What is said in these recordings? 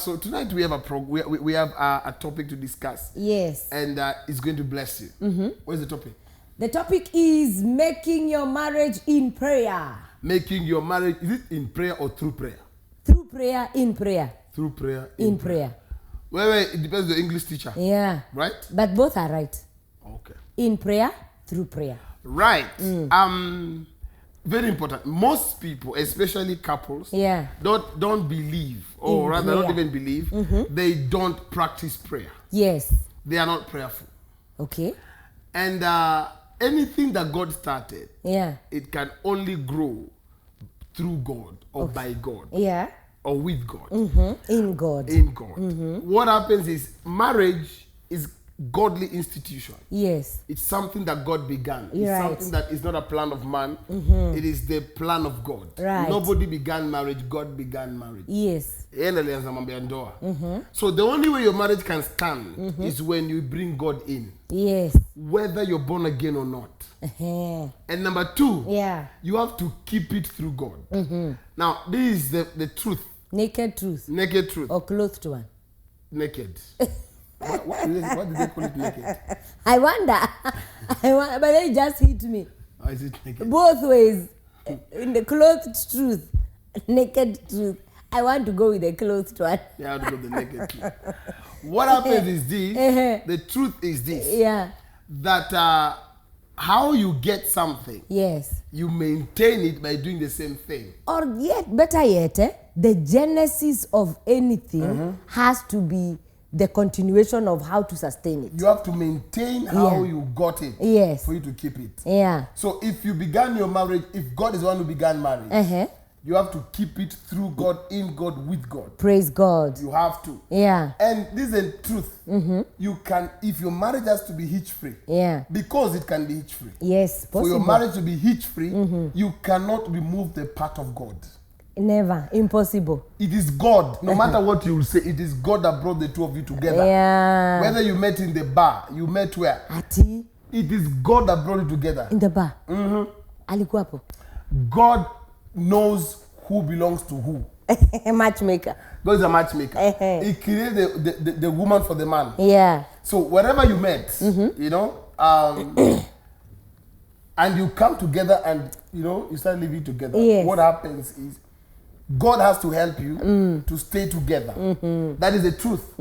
So tonight we have we have a topic to discuss. Yes. And it's going to bless you. What is the topic? The topic is making your marriage in prayer. Making your marriage, is it in prayer or through prayer? Through prayer, in prayer. Through prayer, In prayer. Well, it depends on the English teacher. Yeah. Right? But both are right. Okay. In prayer, through prayer. Right. Very important. Most people, especially couples, Yeah. don't believe, or In rather prayer. not even believe, they don't practice prayer. Yes. They are not prayerful. Okay. And anything that God started, Yeah. it can only grow through God or by God Yeah. or with God. In God. In God. What happens is marriage is godly institution. Yes. It's something that God began. It's Right. something that is not a plan of man. It is the plan of God. Right. Nobody began marriage. God began marriage. Yes. Yeye alianza mambo ya ndoa. So the only way your marriage can stand is when you bring God in, Yes. whether you're born again or not. And number two, Yeah. you have to keep it through God. Now, this is the truth, Naked truth. naked truth, Or clothed one. naked. What did they call it naked? I wonder. But they just hit me. Or is it naked? Both ways. In the clothed truth. Naked truth. I want to go with the clothed one. You have to go the naked truth. What happens is this, the truth is this, Yeah. that how you get something, Yes. you maintain it by doing the same thing. Or yet, better yet, the genesis of anything has to be the continuation of how to sustain it. You have to maintain how Yeah. you got it Yes. for you to keep it. Yeah. So if you began your marriage, if God is the one who began marriage, you have to keep it through God, in God, with God. Praise God. You have to. Yeah. And this is the truth. You can, if your marriage has to be hitch-free, Yeah. because it can be hitch-free. Yes. For your Possible. marriage to be hitch-free, you cannot remove the part of God. Never. Impossible. It is God. No matter what you will say, it is God that brought the two of you together. Yeah. Whether you met in the bar, you met where? Ati. It is God that brought you together. In the bar. Alikuwa hapo. God knows who belongs to who. Matchmaker. God is a matchmaker. He created the woman for the man. Yeah. So wherever you met, you know, and you come together and, you know, you start living together. Yes. What happens is God has to help you to stay together. That is the truth.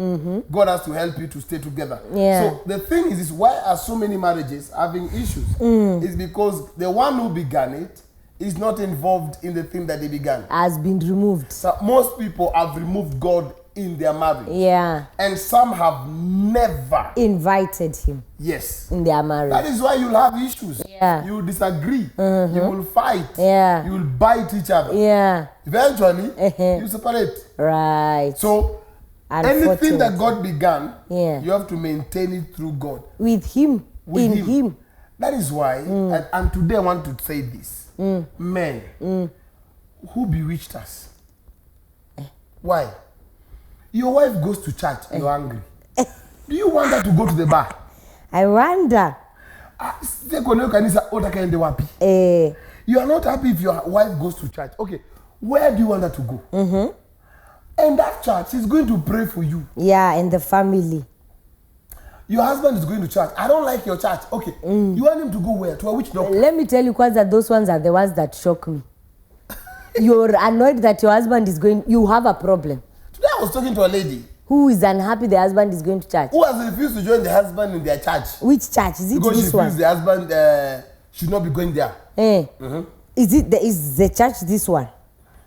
God has to help you to stay together. Yeah. So the thing is why are so many marriages having issues? It's because the one who began it is not involved in the thing that they began. Has been removed. So most people have removed God in their marriage. Yeah. And some have never. Invited him Yes. in their marriage. That is why you'll have issues. Yeah. You will disagree. You will fight. Yeah. You will bite each other. Yeah. Eventually, you separate. Right. So, anything that Unfortunate. God began, Yeah. you have to maintain it through God. With him. With in him. That is why, and today I want to say this. Men, who bewitched us? Why? Your wife goes to church and you're angry. Do you want her to go to the bar? I wonder. You are not happy if your wife goes to church. Okay, where do you want her to go? And that church is going to pray for you. Yeah, and the family. Your husband is going to church. I don't like your church. Okay, you want him to go where? To a witch doctor? Let me tell you, Kwanza, those ones are the ones that shock me. You're annoyed that your husband is going, you have a problem. Today I was talking to a lady Who is unhappy the husband is going to church? who has refused to join the husband in their church. Which church? Is it Because she this feels one? the husband should not be going there. Is the church this one?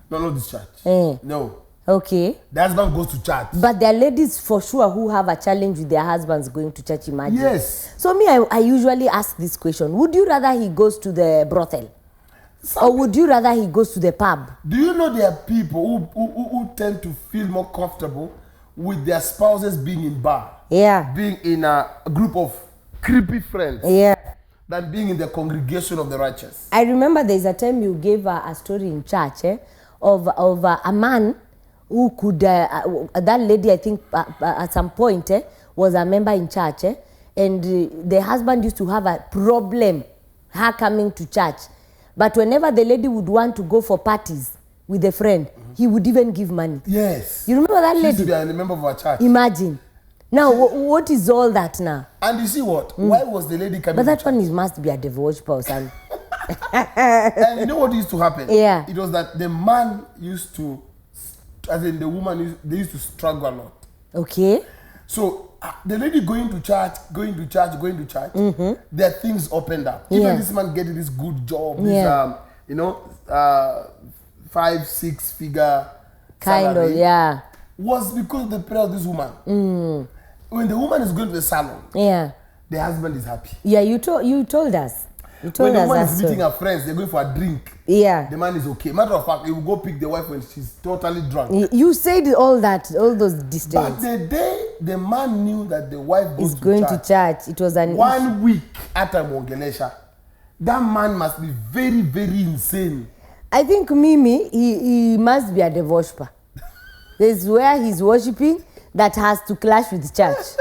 No, not this church. No. Okay. The husband goes to church. But there are ladies for sure who have a challenge with their husbands going to church, imagine. Yes. So me, I usually ask this question. Would you rather he goes to the brothel? Or would you rather he goes to the pub? Do you know there are people who tend to feel more comfortable with their spouses being in bar? Yeah. Being in a group of creepy friends. Yeah. Than being in the congregation of the righteous. I remember there's a time you gave a story in church of a man who could, that lady I think at some point was a member in church and the husband used to have a problem, her coming to church. But whenever the lady would want to go for parties, with a friend, he would even give money. Yes. You remember that She used to lady? be a member of our church. Imagine. Now, what is all that now? And you see what? Why was the lady coming But that to one must be a devil worshiper or something. And you know what used to happen? Yeah. It was that the man used to, as in the woman, they used to struggle a lot. Okay. So the lady going to church, their things opened up. Even Yeah. this man getting this good job, Yeah. this, you know, 5-6 figure Kind salary, of, yeah. was because of the prayer of this woman. When the woman is going to the salon, Yeah. the husband is happy. Yeah, you told us. You told When the us woman that is meeting story. her friends, they're going for a drink. Yeah. The man is okay. Matter of fact, he will go pick the wife when she's totally drunk. You said all that, all those But details. the day the man knew that the wife goes He's going to church. It was an issue. 1 week after Mongelesha, that man must be very, very insane. I think Mimi, he must be a devil worshiper. There's where he's worshiping that has to clash with church.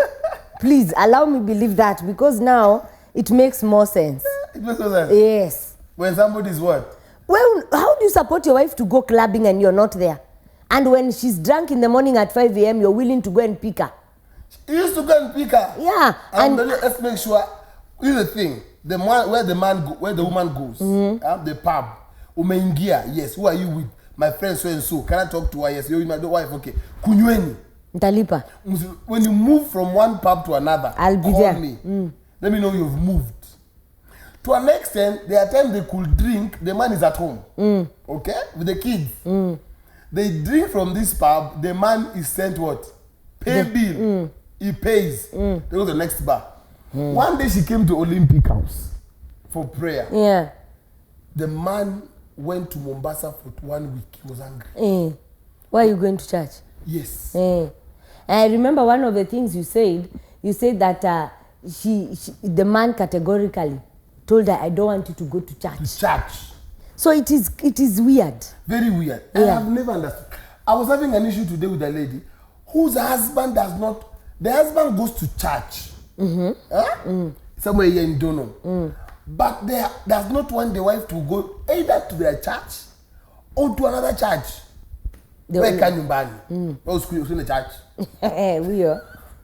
Please allow me believe that, because now it makes more sense. It makes no sense. Yes. When somebody's what? Well, how do you support your wife to go clubbing and you're not there? And when she's drunk in the morning at 5 a.m., you're willing to go and pick her? He used to go and pick her. Yeah. And let's make sure. Here's the thing: the man, where the woman goes, the pub. Umeingia, yes. Who are you with? My friend so and so. Can I talk to her? Yes. You're my wife. Okay. Kunyweni. Ntalipa. When you move from one pub to another, I'll be call there. me. Let me know you've moved. To an extent, there are times they could drink. The man is at home, okay, with the kids. They drink from this pub. The man is sent what? Pay bill. He pays. They go to the next bar. One day she came to Olympic House for prayer. Yeah. The man went to Mombasa for 1 week. He was angry. Why are you going to church? Yes. I remember one of the things you said that the man categorically told her, I don't want you to go to church. To church. So it is weird. Very weird. Yeah. I have never understood. I was having an issue today with a lady whose husband does not. The husband goes to church. Somewhere here in Dono. But they does not want the wife to go either to their church or to another church. Where can you ban? Or school in the church. We are.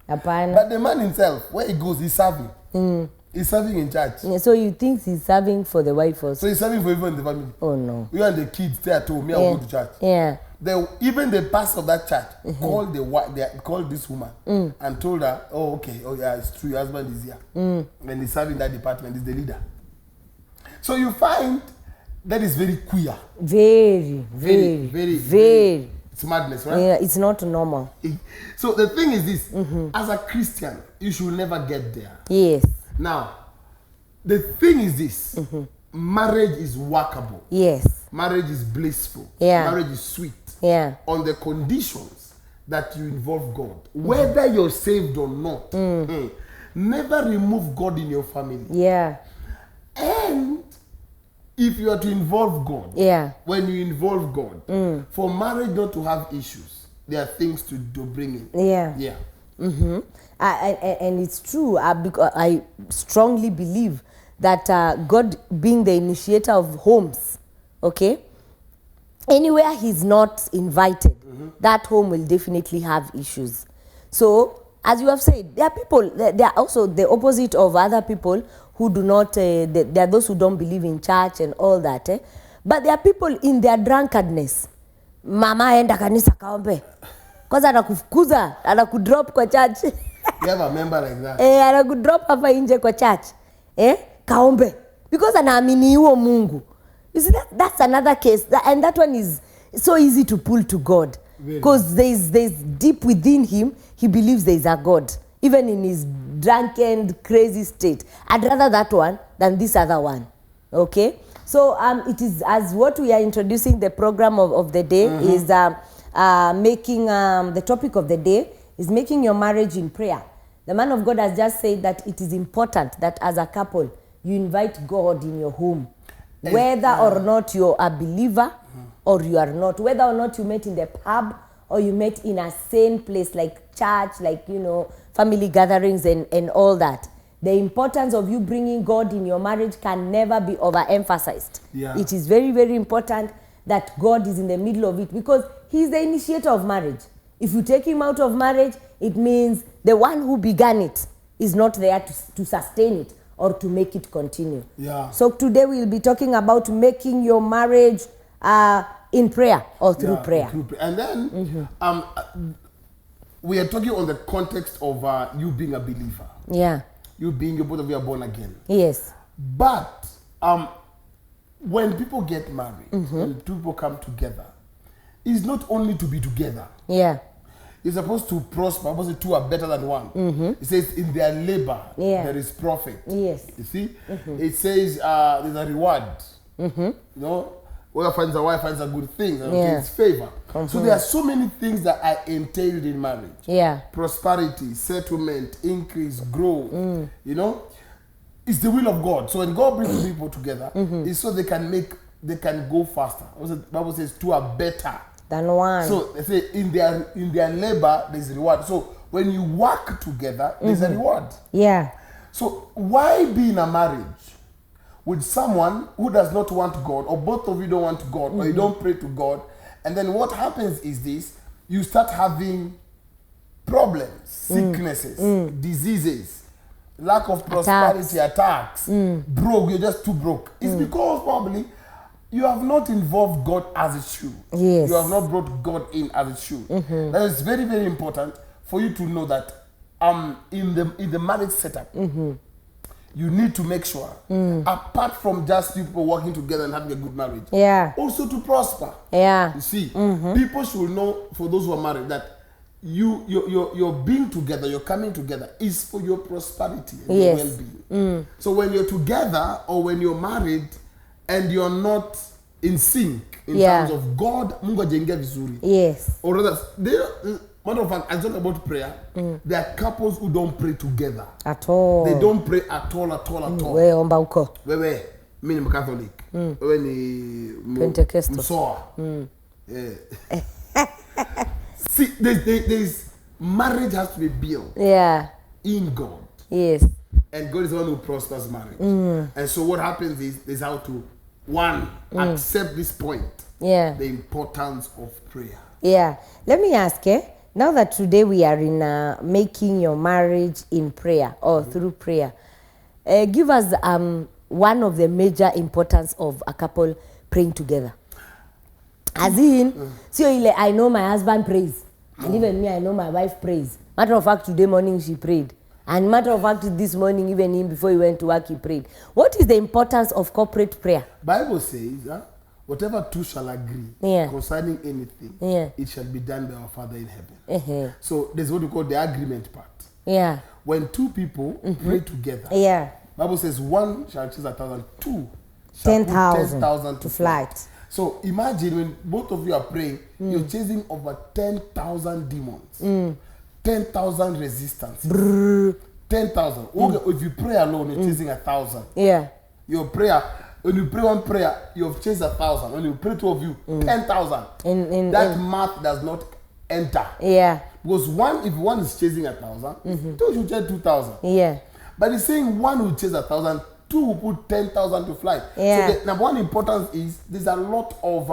Apana. But the man himself, where he goes, he's serving. He's serving in church. So you think he's serving for the wife also? So he's serving for everyone in the family. Oh no. You and the kids stay at home. Me, I'll go to church. Yeah. Even the pastor of that church called this woman and told her, oh, okay, oh yeah, it's true, your husband is here. And he's serving that department, he's the leader. So you find that is very queer. Very. It's madness, right? Yeah, it's not normal. So the thing is this, as a Christian, you should never get there. Yes. Now, the thing is this, marriage is workable. Yes. Marriage is blissful. Yeah. Marriage is sweet. Yeah. On the conditions that you involve God. Whether you're saved or not. Never remove God in your family. Yeah. And if you are to involve God, when you involve God, for marriage not to have issues, there are things to bring in. Yeah. And it's true. I strongly believe that God, being the initiator of homes, okay, anywhere he's not invited, that home will definitely have issues. So, as you have said, there are people, they are also the opposite of other people who do not, there are those who don't believe in church and all that. But there are people in their drunkardness. Mama enda kanisa kaombe. Kwanza anakufukuza, anakudrop kwa church. You have a member like that. Anakudrop hapa nje kwa church. Kaombe. Because anaamini huo Mungu. You see, that's another case. And that one is so easy to pull to God. Because there's deep within him, he believes there is a God. Even in his drunken, crazy state. I'd rather that one than this other one. Okay? So it is, as what we are introducing the program of the day is making, the topic of the day is making your marriage in prayer. The man of God has just said that it is important that as a couple, you invite God in your home. Whether or not you're a believer or you are not. Whether or not you met in the pub or you met in a sane place like church, like, family gatherings and all that. The importance of you bringing God in your marriage can never be overemphasized. Yeah. It is very, very important that God is in the middle of it, because he's the initiator of marriage. If you take him out of marriage, it means the one who began it is not there to sustain it or to make it continue. Yeah. So today we'll be talking about making your marriage in prayer or through prayer. And then we are talking on the context of you being a believer. Yeah. You being, both of you are born again. Yes. But when people get married, when two people come together, it's not only to be together. Yeah. You're supposed to prosper. Opposite two are better than one. It says in their labor there is profit. Yes. You see? It says there's a reward. You know, whoever finds a wife finds a good thing. It's favor. So there are so many things that are entailed in marriage. Yeah. Prosperity, settlement, increase, grow. You know, it's the will of God. So when God brings people together, it's so they can go faster. Also, the Bible says two are better than one. So they say in their labor there's a reward. So when you work together, there's a reward. Yeah. So why be in a marriage with someone who does not want God, or both of you don't want God, or you don't pray to God, and then what happens is this: you start having problems, sicknesses, diseases, lack of prosperity, attacks, broke, you're just too broke. It's because probably you have not involved God as it should. Yes. You have not brought God in as it should. That is very, very important for you to know that in the marriage setup, you need to make sure, apart from just people working together and having a good marriage, also to prosper. Yeah. You see, people should know, for those who are married, that you're being together, you're coming together is for your prosperity and your well-being. So when you're together or when you're married and you're not in sync in terms of God, Mungu ajenge vizuri. Yes. Or rather, matter of fact, I talk about prayer. There are couples who don't pray together at all. They don't pray at all. Wewe omba uko. Wewe, mimi ni Catholic. Wewe ni Pentecostal. Msoa. See, there's marriage has to be built. Yeah. In God. Yes. And God is the one who prospers marriage. And so what happens is how to accept this point. Yeah. The importance of prayer. Yeah. Let me ask, now that today we are in making your marriage in prayer or through prayer, give us one of the major importance of a couple praying together. As in, I know my husband prays, and even me, I know my wife prays. Matter of fact, today morning she prayed. And matter of fact, this morning, even him, before he went to work, he prayed. What is the importance of corporate prayer? Bible says, whatever two shall agree concerning anything, it shall be done by our Father in heaven. So there's what we call the agreement part. Yeah. When two people pray together, Bible says one shall chase 1,000, two shall 10,000 to flight. So imagine when both of you are praying, you're chasing over 10,000 demons, 10,000 resistance, 10,000. Okay, if you pray alone, you're chasing 1,000. Yeah. Your prayer, when you pray one prayer, you've chased 1,000. When you pray two of you, 10,000. That math does not enter. Yeah. Because if one is chasing 1,000, two should chase 2,000. Yeah. But it's saying one will chase 1,000, two will put 10,000 to flight. Yeah. So the number one importance is there's a lot of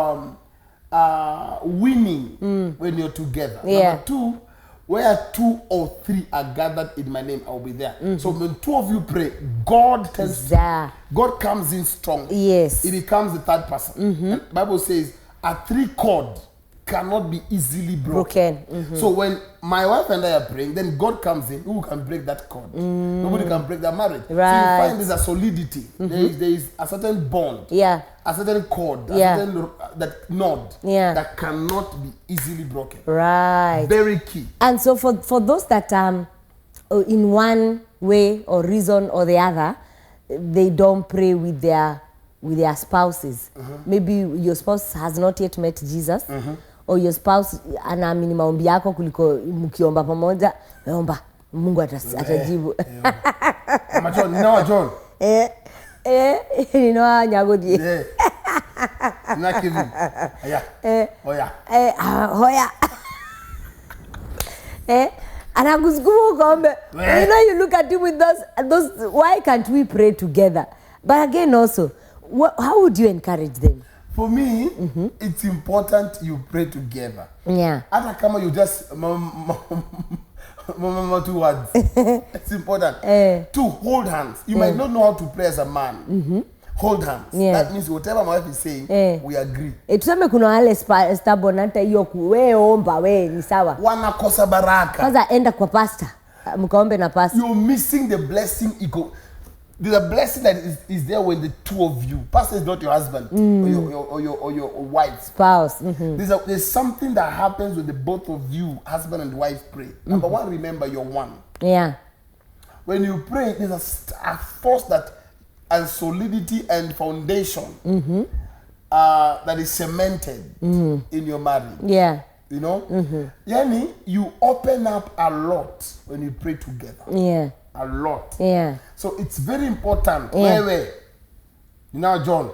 winning when you're together. Yeah. Number two, where two or three are gathered in my name, I'll be there. So when two of you pray, God comes in strong. Yes. It becomes the third person. And the Bible says a three cord cannot be easily broken. So when my wife and I are praying, then God comes in. Who can break that cord? Nobody can break that marriage. Right. So you find there's a solidity. There is a certain bond. Yeah. A certain cord. A certain that nod. Yeah. That cannot be easily broken. Right. Very key. And so for those that in one way or reason or the other, they don't pray with their spouses. Maybe your spouse has not yet met Jesus. Or your spouse anaamini maombi yako kuliko mkiomba pamoja, omba Mungu atajibu. Mama John, John. Nyagodi. Na Kevin. Hoya. Hoya. Anakusukumu ukombe. You look at him with those. Why can't we pray together? But again also, how would you encourage them? For me, it's important you pray together. Yeah. Hata kama you just two words. It's important to hold hands. You might not know how to pray as a man. Hold hands. Yeah. That means whatever my wife is saying, we agree. Tuseme kuna wale stubborn hata hiyo we omba we ni sawa. Wanakosa baraka. Kwanza enda kwa pastor. Mkaombe na pastor. You're missing the blessing. There's a blessing that is there when the two of you. Pastor is not your husband or your wife. Spouse. There's something that happens when the both of you, husband and wife, pray. Number one, remember you're one. Yeah. When you pray, there's a force and solidity and foundation that is cemented in your marriage. Yeah. You know? Yani, you open up a lot when you pray together. Yeah. A lot. Yeah. So it's very important. Yeah. Wewe, ninawa John.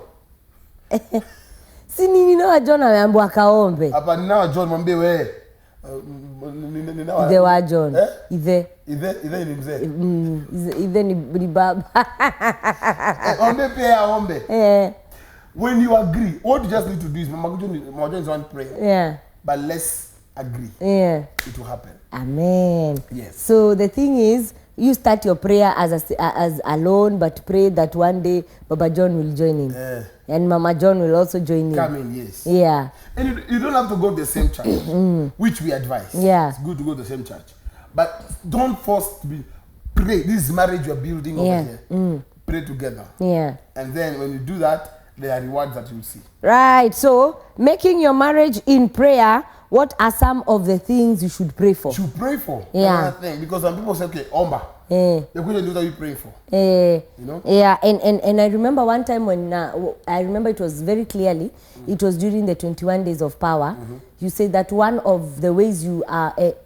Si ninawa John ameambiwa kaombe. Hapa ninawa John mwambie wewe. Ninawa. Ithe wa John. Ithe ni mzee. Ithe ni baba. Ombe pia ombe. When you agree, what you just need to do is Mama John is one prayer. Yeah. But let's agree. Yeah. It will happen. Amen. Yes. So the thing is, you start your prayer as alone, but pray that one day Baba John will join in. And Mama John will also join in. Come in, yes. Yeah. And you don't have to go to the same church, which we advise. Yeah. It's good to go to the same church. But don't force to pray. This is marriage you're building over here. Pray together. Yeah. And then when you do that, there are rewards that you'll see. Right. So, making your marriage in prayer, what are some of the things you should pray for? You should pray for. Yeah. Another thing. Because some people say, okay, Omba. You're going to do that you pray for. You know? Yeah. And I remember one time when, I remember it was very clearly, it was during the 21 days of power. You said that one of the ways you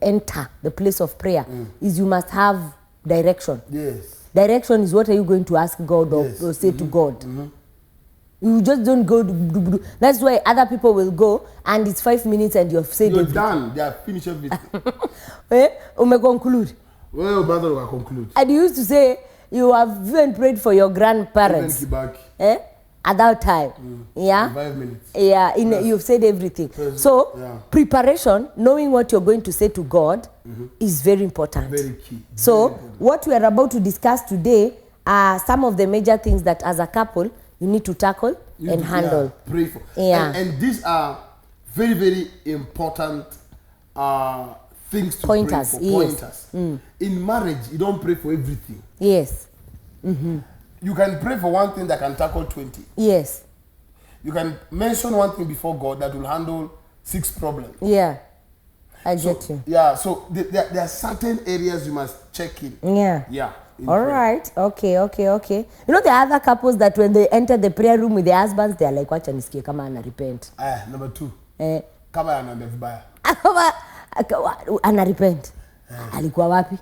enter the place of prayer is you must have direction. Yes. Direction is what are you going to ask God or say to God. You just don't go. That's why other people will go and it's 5 minutes and you've said You're everything. done. They have finished everything. Conclude. Well, mother will conclude. And you used to say you have even prayed for your grandparents. At that time. Yeah. 5 minutes. Yeah. You've said everything. So preparation, knowing what you're going to say to God, is very important. Very key. So what we are about to discuss today are some of the major things that as a couple you need to tackle and handle. Pray for. Yeah. And these are very, very important things to Pointers, pray for. yes. Pointers. In marriage, you don't pray for everything. Yes. You can pray for one thing that can tackle 20. Yes. You can mention one thing before God that will handle 6 problems. Yeah. I get you. Yeah, so there are certain areas you must check in. Yeah. Yeah. All right. Okay. You know, there are other couples that when they enter the prayer room with their husbands, they are like, wacha nisikie kama ana repent. Number 2. Kama anaenda vibaya. Ana repent. Alikuwa wapi?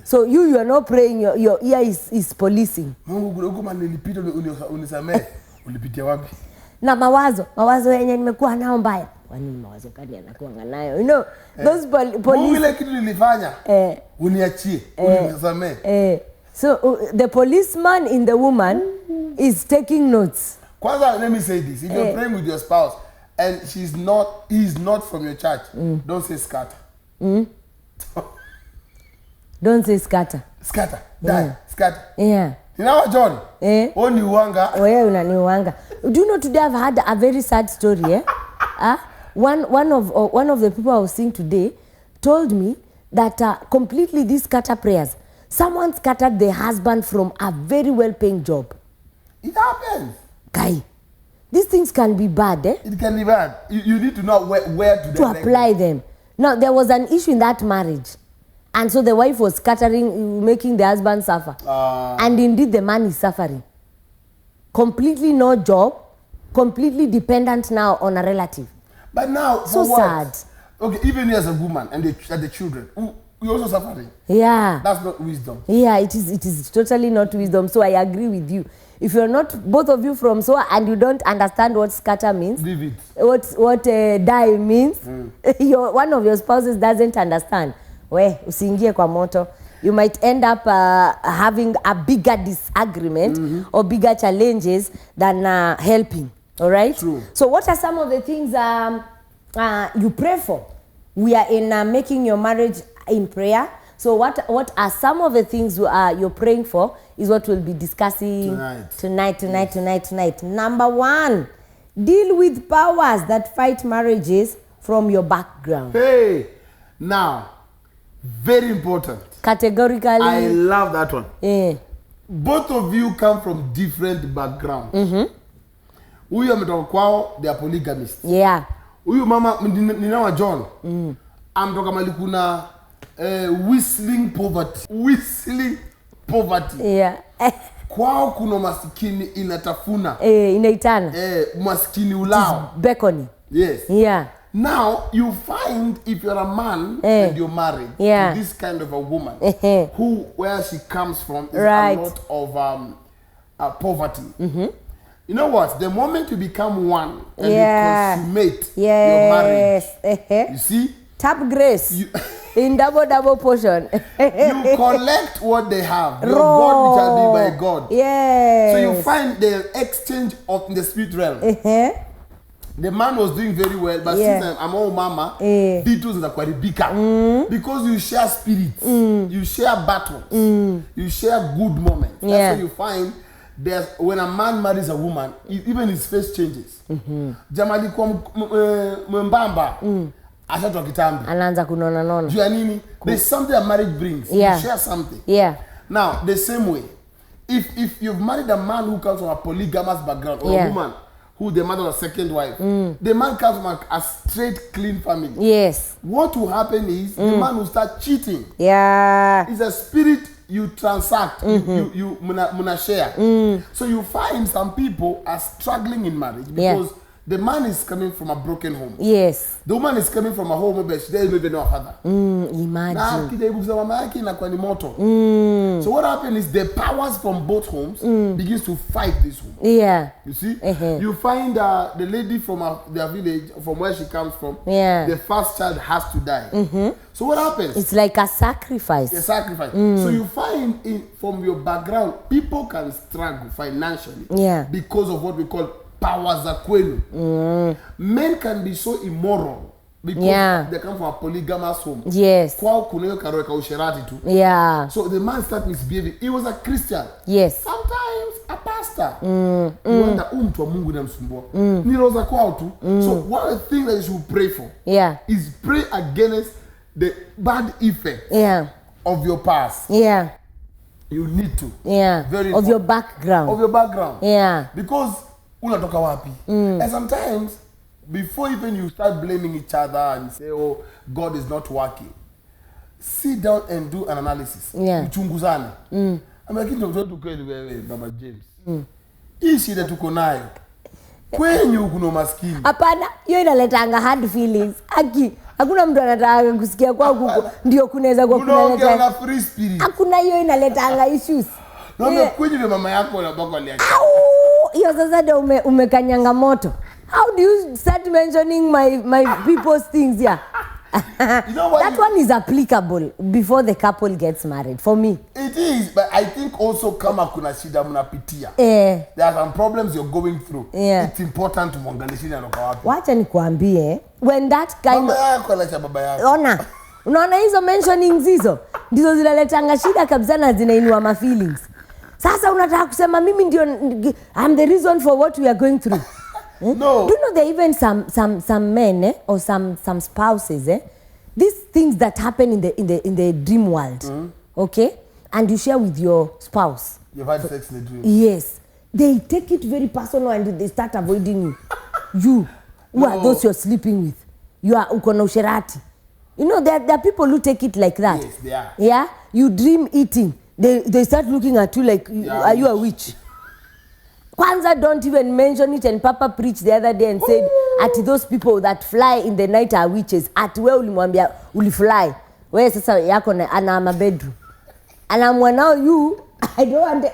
So you are not praying, your ear is policing. Mungu huko nilipita unisamee. Ulipitia wapi? Na mawazo yenye nimekuwa nao mbaya. Kwani mawazo kali anakuwa nayo? You know, those police ile kitu nilifanya. Uniachie, unisamee. So the policeman in the woman is taking notes. Kwanza, let me say this. If you're praying with your spouse and he's not from your church, don't say scatter. Don't say scatter. Scatter. Die. Scatter. Yeah. You know what, John? Oni uwanga. Wewe unaniuanga. Do you know today I've had a very sad story, One of the people I was seeing today told me that completely these scatter prayers, someone scattered their husband from a very well-paying job. It happens. Guy, these things can be bad, It can be bad. You need to know where to apply them. Now, there was an issue in that marriage. And so the wife was scattering, making the husband suffer. And indeed, the man is suffering. Completely no job, completely dependent now on a relative. But now, so for what? sad. Okay, even you as a woman and the children, you're also suffering. Yeah. That's not wisdom. Yeah, it is totally not wisdom. So I agree with you. If you're not, both of you from SOA, and you don't understand what scatter means, leave it. What die means, one of your spouses doesn't understand. Usiingie kwa moto. You might end up having a bigger disagreement or bigger challenges than helping. All right. True. So what are some of the things you pray for? We are in making your marriage in prayer. So what are some of the things you're praying for is what we'll be discussing tonight. Number 1, deal with powers that fight marriages from your background. Hey, now, very important. Categorically. I love that one. Yeah. Both of you come from different backgrounds. Huyu ametoka kwao, they are polygamists. Yeah. Huyu mama ninawa John. Ametoka mali kuna whistling poverty. Yeah. Kwao kuna maskini inatafuna. Inaitana. Maskini ulao. Beckoning. Yes. Yeah. Now you find if you're a man and you're married to this kind of a woman where she comes from is a lot of poverty. You know what? The moment you become one and you consummate your marriage, you see? Tap grace in double portion. You collect what they have. Your God shall be by God. Yes. So you find the exchange of the spirit realm. The man was doing very well, but since I'm all mama, vitu zinakuharibika. Because you share spirits, you share battles, you share good moments. That's why you find when a man marries a woman, even his face changes. Jamali kwa mbamba, ashatoa kitambi. Anaanza kunona nona. Jua nini? There's something a marriage brings. You share something. Now, the same way, if you've married a man who comes from a polygamous background or a woman who the mother of a second wife, the man comes from a straight, clean family. Yes. What will happen is the man will start cheating. Yeah. It's a spirit you transact, you muna share. So you find some people are struggling in marriage because the man is coming from a broken home. Yes. The woman is coming from a home where she doesn't even know her father. Imagine. So what happens is the powers from both homes begins to fight this home. Yeah. You see? You find the lady from their village, from where she comes from, the first child has to die. So what happens? It's like a sacrifice. A sacrifice. So you find from your background, people can struggle financially because of what we call powers za kwenu. Men can be so immoral because they come from a polygamous home. Yes. Kwao kuna hiyo karo ya usherati tu. Yeah. So the man start misbehaving. He was a Christian. Yes. Sometimes a pastor. You wonder mtu wa Mungu inamsumbua. Ni roza kwao tu. So one of the things that you should pray for is pray against the bad effect of your past. Yeah. You need to. Yeah. Very of your background. Of your background. Yeah. Because unatoka wapi? And sometimes before even you start blaming each other and say, oh, God is not working, sit down and do an analysis. Mchunguzane. Lakini mtoto kweli wewe Baba James. Hii shida tuko nayo. Kwenye kuna maskini. Hapana, hiyo inaletanga hard feelings. Hakuna mtu anataka kusikia kwa huko ndio kunaweza kwa kunaleta. Kuna free spirit. Hakuna hiyo inaletanga issues. Naona kwenye mama yako na bako aliacha. Hiyo sasa ndio umekanyanga moto. How do you start mentioning my people's things here? You know what? That one is applicable before the couple gets married for me. It is, but I think also kama kuna shida mnapitia. There are some problems you're going through. It's important to muangalie shida ndoka wapi. Wacha nikwambie, when that kind baba yako alacha baba yako. Ona. Unaona hizo mentionings hizo ndizo zinaletanga shida kabisa na zinainua ma feelings. Sasa unataka kusema mimi ndio I'm the reason for what we are going through. No. Do you know there even some men or some spouses these things that happen in the dream world. Okay? And you share with your spouse. You've had sex in the dream. Yes. They take it very personal and they start avoiding you. You who are those you're sleeping with. You are ukono usherati. You know there are people who take it like that. Yes, they are. Yeah? You dream eating. They start looking at you like, are you a witch? Kwanza, don't even mention it. And Papa preached the other day and said, at those people that fly in the night are witches. At we ulimwambia ulifly. We sasa yako ana ama bedroom. Anamwa now you, I don't want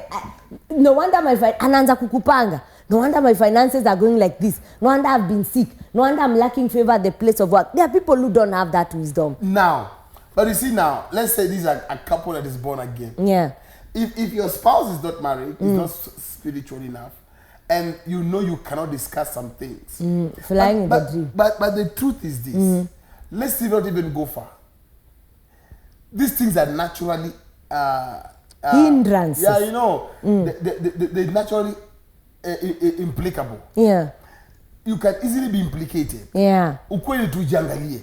no wonder anaanza kukupanga. No wonder my finances are going like this. No wonder I've been sick. No wonder I'm lacking favor at the place of work. There are people who don't have that wisdom. Now, but you see now, let's say this is a couple that is born again. Yeah. If your spouse is not married, is not spiritual enough, and you cannot discuss some things. Flying in the dream. But the truth is this. Let's not even go far. These things are naturally hindrances. Yeah, they naturally implicable. Yeah. You can easily be implicated. Yeah. Ukweli tujiangalie.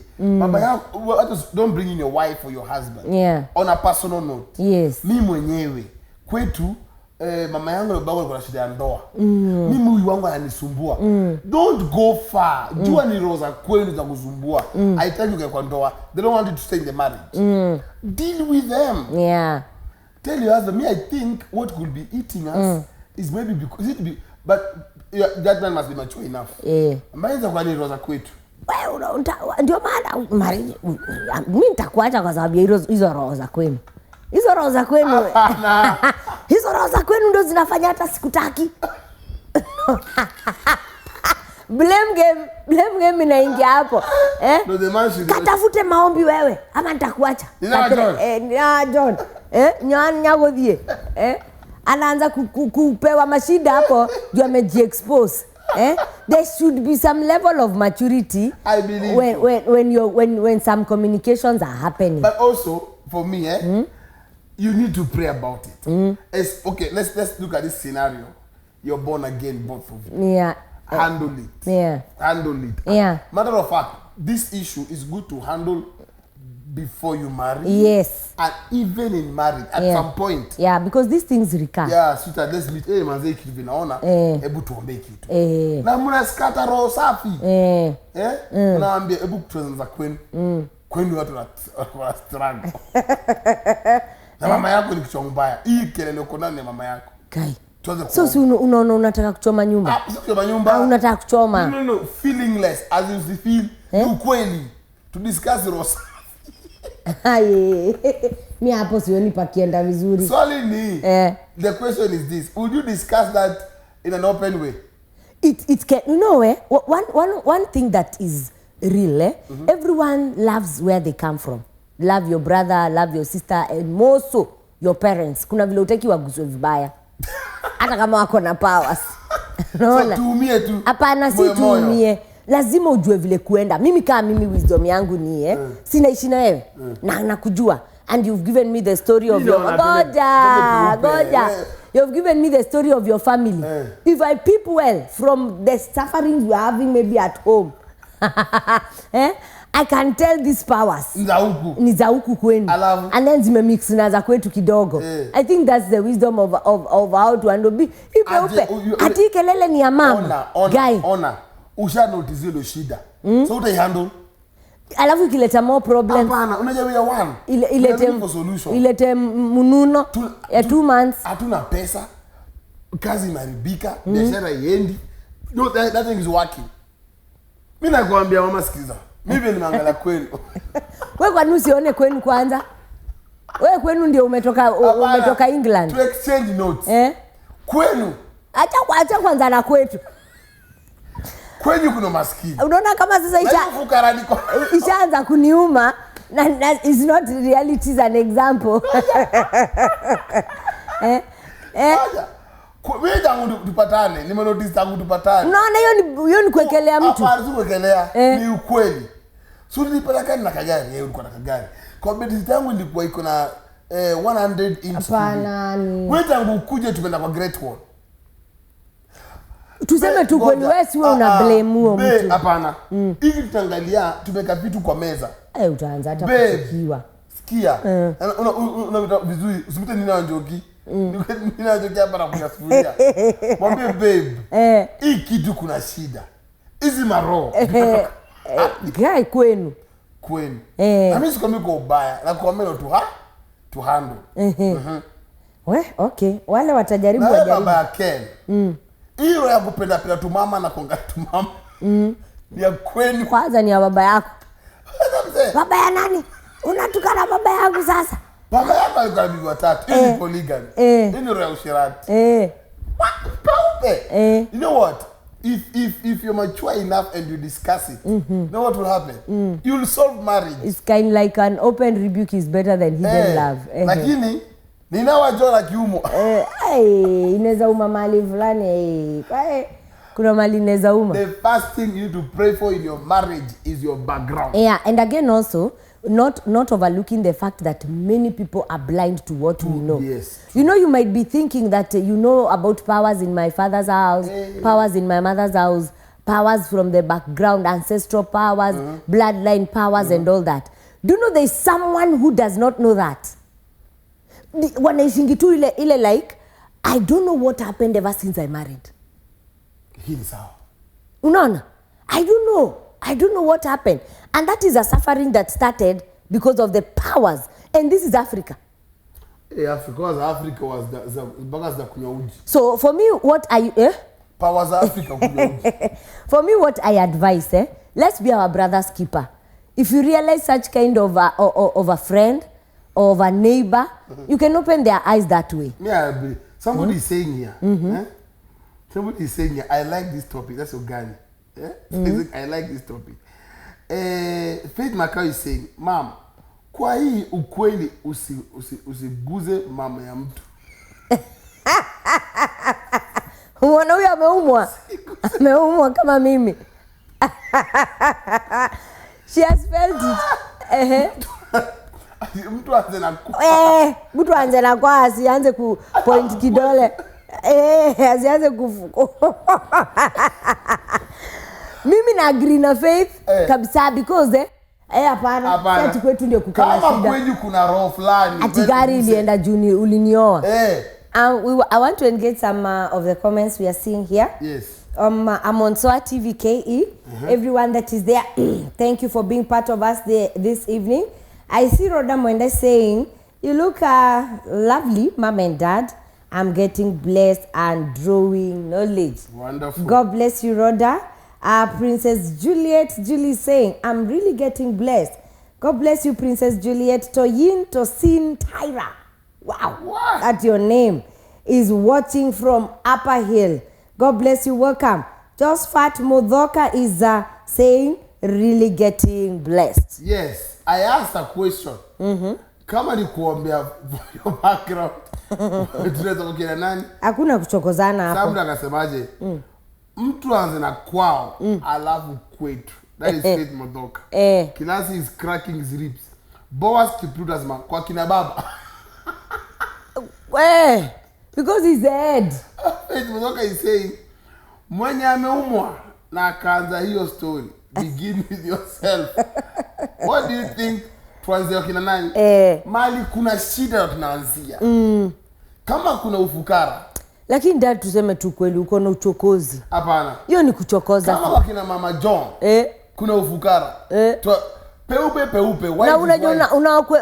Don't bring in your wife or your husband. Yeah. On a personal note. Yes. Mimi mwenyewe kwetu mama yangu na baba kuna shida ya ndoa. Mimi huyu wangu ananisumbua. Don't go far. Jua ni roza kweli za kusumbua. I tell you kwa ndoa, they don't want you to stay in the marriage. Deal with them. Yeah. Tell your husband, I think what could be eating us is maybe because but that man must be mature enough. Yeah. Mbaanza kwa ni roza kwetu. Wewe ndio maana mimi nitakuacha kwa sababu ya hizo roho za kwenu. Hizo roho za kwenu. Hizo roho za kwenu ndio zinafanya hata sikutaki. Blame game inaingia hapo. No, the man should katafute maombi wewe ama nitakuacha. John. Nyagodhie. Anaanza kupewa mashida hapo juu amejiexpose. There should be some level of maturity. I believe when some communications are happening. But also for me, you need to pray about it. Okay, let's look at this scenario. You're born again, both of you. Yeah. Handle it. Yeah. Handle it. Yeah. Matter of fact, this issue is good to handle before you marry. Yes. And even in marriage at some point. Yeah, because these things recur. Yeah, sweetheart, let's meet. Manze kitu vinaona, hebu tuombe kitu. Na mna skata roho safi. Unaambia hebu tuanze kwenu. Kwenu watu wa struggle. Na mama yako ni kichwa mbaya. Hii kelele uko ndani ya mama yako. Kai. So unaona unataka kuchoma nyumba? Si kuchoma nyumba. Unataka kuchoma. No, feelingless as you feel ukweli. To discuss rosa. Mimi hapo sioni pakienda vizuri. Swali ni the question is this, would you discuss that in an open way? It can, one thing that is real, everyone loves where they come from. Love your brother, love your sister, and more so your parents. Kuna vile utaki waguswe vibaya. Hata kama wako na powers. So tuumie tu. Hapana, si tuumie. Lazima ujue vile kuenda. Mimi kama mimi wisdom yangu ni sinaishi na wewe na nakujua, and you've given me the story of your goja. You've given me the story of your family. If I peep well from the sufferings you are having maybe at home, I can tell these powers ni za huku kwenu, and then zimemix na za kwetu kidogo. I think that's the wisdom of how to handle ipe ati kelele ni ya mama guy. Usha notice hilo shida. So utai handle. Alafu ikileta more problem. Hapana, unajua we are one. Ilete mununo ya 2 months. Hatuna pesa. Kazi imeharibika, biashara iendi. No, that thing is working. Mimi nakwambia mama, sikiza. Mimi nimeangalia kwenu. Wewe kwa nini usione kwenu kwanza? Wewe kwenu ndio umetoka England. To exchange notes. Kwenu. Acha kwanza na kwetu. Kwenye kuna maskini. Unaona kama sasa ishaanza kuniuma na is not reality, is an example. Wewe tangu tupatane, nimenotice tangu tupatane. Unaona hiyo ni kuekelea mtu. Hapana, si kuekelea, ni ukweli. So nilipeleka na kagari, yeye ulikuwa na kagari. Kwa bedi yangu ilikuwa iko na 100 inch. Hapana. Wewe tangu ukuje tumeenda kwa Great Wall. Tuseme tu kweli wewe si wewe una blame huo mtu. Hapana. Hivi tutaangalia tumeka vitu kwa meza. Utaanza hata kusikiwa. Sikia. Una vizuri, usimte nina njoki. Nina njoki hapa na kuna sufuria. Mwambie babe. Hii kitu kuna shida. Hizi maro. Guy kwenu. Na mimi sikwambia kwa ubaya, na kuambia to handle. Okay. Wale watajaribu wajaribu. Na baba Ken. Hiyo ya kupenda tu mama na konga tu mama. Ni ya kwenu. Kwanza ni ya baba yako. Baba ya nani? Unatukana baba yangu sasa. Baba yako alikuwa bibi watatu. Hii ni polygamy. Hii ni roho ya ushirati. You know what? If you're mature enough and you discuss it, you know what will happen? You'll solve marriage. It's kind like an open rebuke is better than hidden love. Lakini Ninawajua la kiumo. Inaweza uma mali fulani. Kuna mali inaweza uma. The first thing you need to pray for in your marriage is your background. Yeah, and again also, not overlooking the fact that many people are blind to what we know. Yes. You know, you might be thinking that you know about powers in my father's house, powers in my mother's house, powers from the background, ancestral powers, bloodline powers, and all that. Do you know there is someone who does not know that? Wanaisingi tu ile like, I don't know what happened ever since I married. Hili sawa. Unaona? I don't know what happened. And that is a suffering that started because of the powers. And this is Africa. Africa was the bagas da kunywa uji. So for me, what Powers of Africa kunywa uji. For me, what I advise, let's be our brother's keeper. If you realize such kind of a friend or of a neighbor, you can open their eyes that way. Yeah, somebody is saying here. Somebody is saying here, I like this topic. That's Ogani. I like this topic. Faith Macau is saying, Mom, kwa hii ukweli usiguze mama ya mtu. Unaona huyu ameumwa. Ameumwa kama mimi. She has felt it. Mtu anze na kwa. Mtu anze na kwa asianze ku point kidole. Asianze kufuko. Mimi na agree na Faith kabisa because hapana sisi kwetu ndio kukana shida. Kama kwetu kuna roho fulani. Ati gari ilienda juni ulinioa. I want to engage some of the comments we are seeing here. Yes. I'm on SOA TV KE. Everyone that is there, thank you for being part of us this evening. I see Rhoda Mwende saying, you look lovely, Mom and Dad. I'm getting blessed and drawing knowledge. Wonderful. God bless you, Rhoda. Princess Julie saying, I'm really getting blessed. God bless you, Princess Juliet. Tosin Tyra. Wow. What? That's your name. Is watching from Upper Hill. God bless you. Welcome. Just Fat Modoka is saying, really getting blessed. Yes. I asked a question. Kama ni kuombea your background. Tunaweza kukina nani? Hakuna kuchokozana hapo. Samda akasemaje? Mtu anze na kwao alafu kwetu. That is Faith Modoka. Kilasi is cracking his ribs. Boaz Kiprutas man kwa kina baba. Because he's the head. Faith Modoka is saying, mwenye ameumwa na akaanza hiyo story. Begin with yourself. What do you think? Tuanze wakina nani? Mali kuna shida tunaanzia. Kama kuna ufukara. Lakini dad tuseme tu kweli uko na uchokozi. Hapana. Hiyo ni kuchokoza. Kama wakina Mama John. Kuna ufukara. Peupe. Na unajua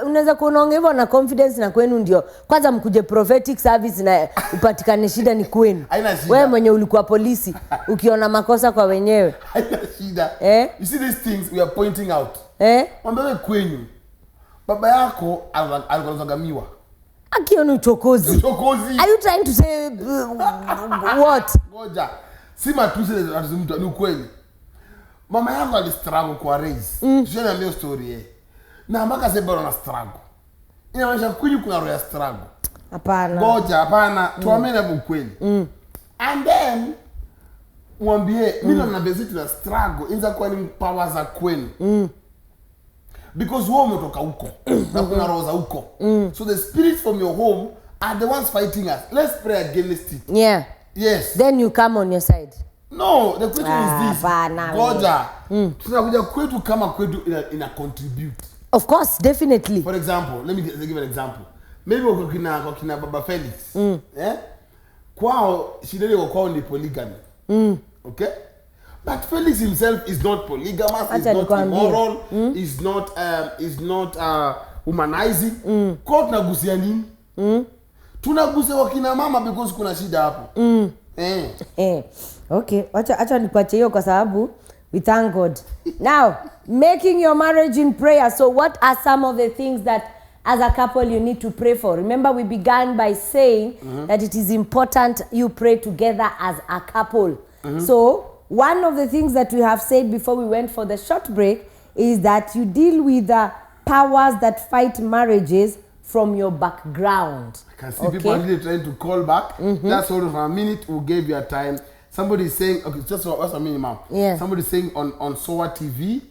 unaweza kuonga hivyo na confidence na kwenu ndio. Kwanza mkuje prophetic service na upatikane shida ni kwenu. Wewe mwenye ulikuwa polisi ukiona makosa kwa wenyewe. Haina shida. You see these things we are pointing out. Mwambie kwenu. Baba yako alikuwa akiona uchokozi. Are you trying to say what? Ngoja. Si matusi mtu ni ukweli. Mama yangu alistruggle kwa raise. Tushana leo story na mpaka sasa bado na struggle. Inamaanisha kweli kuna roho ya struggle. Hapana. Ngoja hapana, tuamini ukweli. And then mwambie mimi na visit na struggle inza kwa ni power za kwenu. Because wewe umetoka huko na kuna roho za huko. So the spirits from your home are the ones fighting us. Let's pray against it. Yeah. Yes. Then you come on your side. No, the question is this. Goja. Tunakuja kwetu kama kwetu ina contribute. Of course, definitely. For example, let me give an example. Maybe kwa kina Baba Felix. Kwao shidele kwao ni polygamy. Okay? But Felix himself is not polygamous, is not immoral, is not humanizing. Kwa tunagusia nini? Tunagusia wakina mama because kuna shida hapo. Okay, acha nikuache hiyo kwa sababu we thank God. Now, making your marriage in prayer. So what are some of the things that as a couple you need to pray for? Remember we began by saying that it is important you pray together as a couple. So one of the things that we have said before we went for the short break is that you deal with the powers that fight marriages from your background. I can see people are really trying to call back. That's all for a minute. We'll give you a time. Somebody is saying, okay, just what's a minimum? Yeah. Somebody saying on SOA TV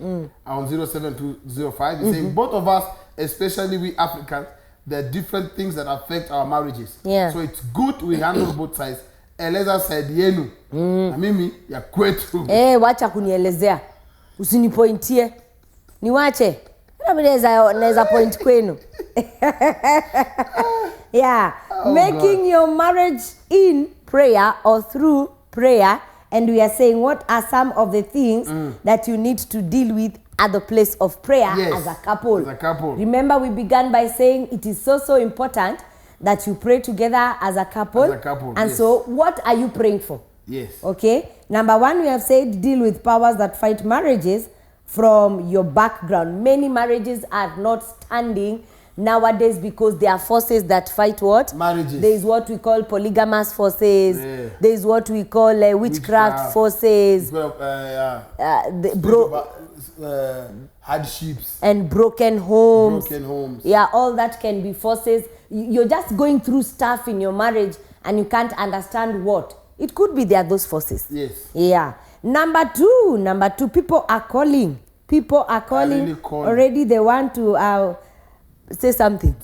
on 07205, he's saying both of us, especially we Africans, there are different things that affect our marriages. Yeah. So it's good we handle both sides. Eleza said yenu. Na mimi ya kwetu. Wacha kunielezea. Usinipointie. Niwache. Naweza point kwenu. Yeah. Making your marriage in prayer or through prayer, and we are saying what are some of the things that you need to deal with at the place of prayer as a couple. As a couple. Remember, we began by saying it is so important that you pray together as a couple. As a couple, and yes. so what are you praying for? Yes. Okay. Number one, we have said deal with powers that fight marriages from your background. Many marriages are not standing nowadays because there are forces that fight what? Marriages. There is what we call polygamous forces. Yeah. There is what we call witchcraft forces. Hardships. And broken homes. Broken homes. Yeah, all that can be forces. You're just going through stuff in your marriage and you can't understand what. It could be there are those forces. Yes. Yeah. Number two, people are calling. People are calling. Really calling. Already they want to say something.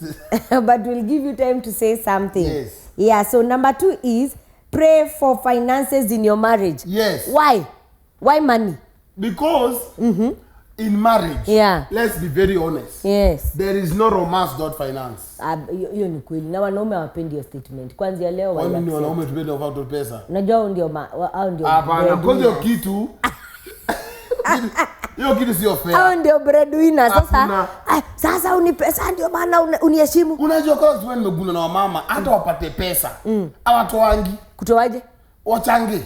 But we'll give you time to say something. Yes. Yeah, so number two is pray for finances in your marriage. Yes. Why? Why money? Because in marriage, let's be very honest. Yes. There is no romance without finance. Hiyo ni kweli. Na wanaume hawapendi hiyo statement. Kwanza leo wao ni wanaume tupende without pesa. Unajua hao ndio hapana, kwanza hiyo kitu hiyo kitu sio fair. Hao ndio breadwinner sasa. Sasa unipesa ndio maana uniheshimu. Unajua kwa sababu nimeguna na wamama hata wapate pesa. Hawatoangi. Kutoaje? Wachange.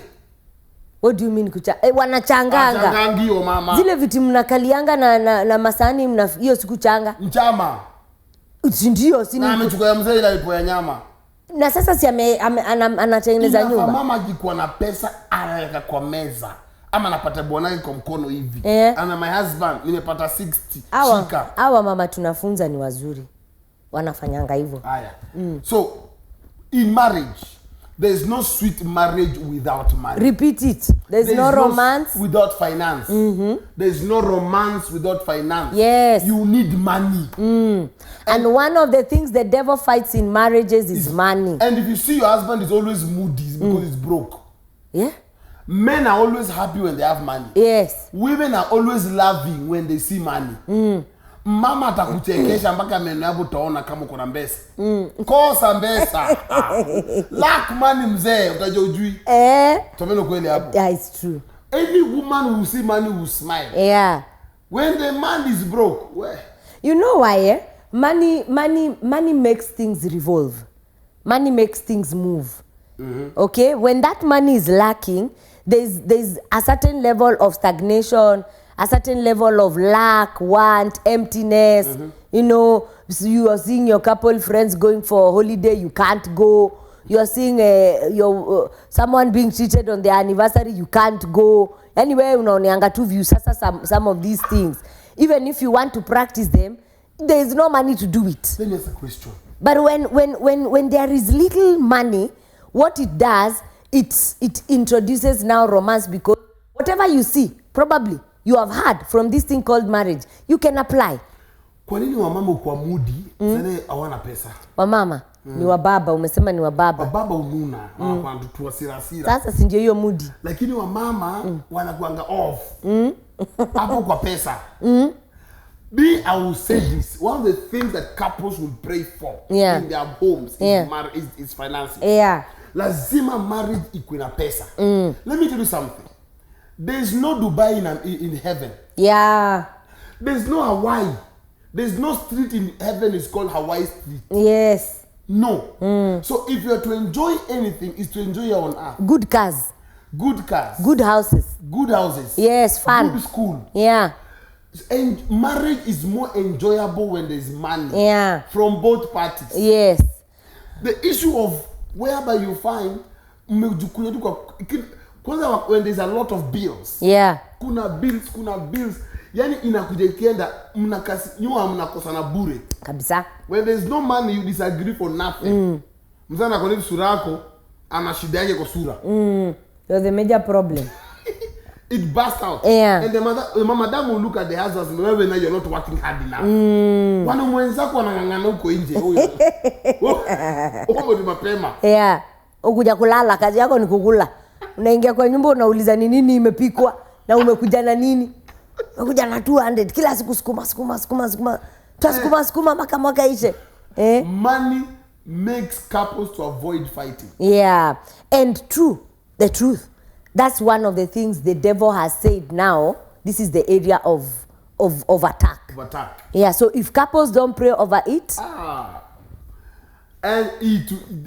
What do you mean wanachanganga? Wachangangi hiyo mama. Zile viti mnakalianga na masani hiyo sikuchanga. Mchama. Ndio sini. Na amechukua mzee ile alipo ya nyama. Na sasa si anatengeneza nyumba. Mama akikuwa na pesa anaweka kwa meza. Ama napata bwanake kwa mkono hivi. Ana my husband nimepata 60 shika. Hawa mama tunafunza ni wazuri. Wanafanyanga hivyo. Haya. So in marriage there is no sweet marriage without money. Repeat it. There's no romance without finance. There's no romance without finance. Yes. You need money. And one of the things the devil fights in marriages is money. And if you see your husband is always moody because he's broke. Yeah. Men are always happy when they have money. Yes. Women are always loving when they see money. Mama atakuchekesha mpaka meno yako utaona kama uko na mbesa. Kosa mbesa. Lack money mzee utajua ujui. Tumeno kweli hapo. Yeah, it's true. Any woman who see money will smile. Yeah. When the man is broke, well, you know why? Money makes things revolve. Money makes things move. Okay? When that money is lacking, there's a certain level of stagnation, a certain level of lack, want, emptiness. You know, so you are seeing your couple friends going for a holiday, you can't go. You are seeing someone being treated on their anniversary, you can't go. Anyway, unaoneanga tu view sasa some of these things. Even if you want to practice them, there is no money to do it. Let me ask a question. But when there is little money, what it does, it introduces now romance, because whatever you see, probably you have heard from this thing called marriage, you can apply. Kwa nini wamama kwa moody sana hawana pesa? Wamama ni wababa, umesema ni wababa. Wababa ununa, kwa mtu wasirasira. Sasa si ndio hiyo moody. Lakini wamama wanakuanga off. Hapo kwa pesa. I will say this. One of the things that couples will pray for in their homes is finances. Yeah. Lazima marriage ikuwe na pesa. Let me tell you something. There is no Dubai in heaven. Yeah. There's no Hawaii. There's no street in heaven is called Hawaii Street. Yes. No. So if you are to enjoy anything, it's to enjoy your own earth. Good cars. Good cars. Good houses. Good houses. Yes, fun. Good school. Yeah. And marriage is more enjoyable when there's money. Yeah. From both parties. Yes. The issue of whereby you find when there's a lot of bills. Yeah. Kuna bills. Yani inakuja ikienda mnakosana bure. Kabisa. When there's no money you disagree for nothing. Mzana kwa sura yako ana shida yake kwa sura. You're the major problem. It bursts out. Yeah. And the madam will look at the husband and when you're not working hard enough. Wana mwenzako wanangangana huko nje huyo. Huko ni mapema. Yeah. Ukuja kulala, kazi yako ni kukula. Unaingia kwa nyumba unauliza ni nini imepikwa na umekuja na nini? Umekuja na 200 kila siku sukuma. Tutasukuma mpaka mwaka ishe. Money makes couples to avoid fighting. Yeah. And the truth. That's one of the things the devil has said now. This is the area of attack. Of attack. Yeah, so if couples don't pray over it. And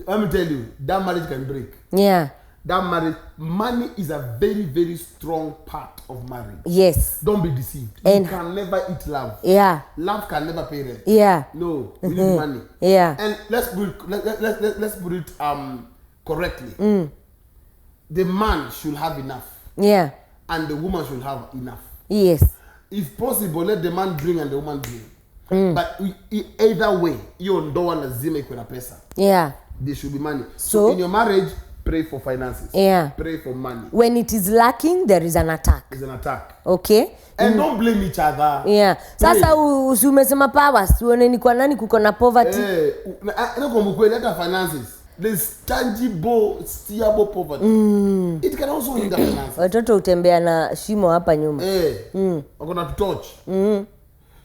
let me tell you, that marriage can break. Yeah. That marriage, money is a very, very strong part of marriage. Yes. Don't be deceived. And you can never eat love. Yeah. Love can never pay rent. Yeah. No, we need money. Yeah. And let's put it correctly. The man should have enough. Yeah. And the woman should have enough. Yes. If possible, let the man bring and the woman bring. But either way, you don't want lazima ikuwe na pesa. Yeah. There should be money. So in your marriage, pray for finances. Yeah. Pray for money. When it is lacking, there is an attack. There's an attack. Okay? And don't blame each other. Yeah. Sasa umesema powers, uone ni kwa nani kuko na poverty. Kwa mkweli hata finances. There's tangible, steerable poverty. It can also hinder finances. Watoto utembea na shimo hapa nyuma. Wako na torch.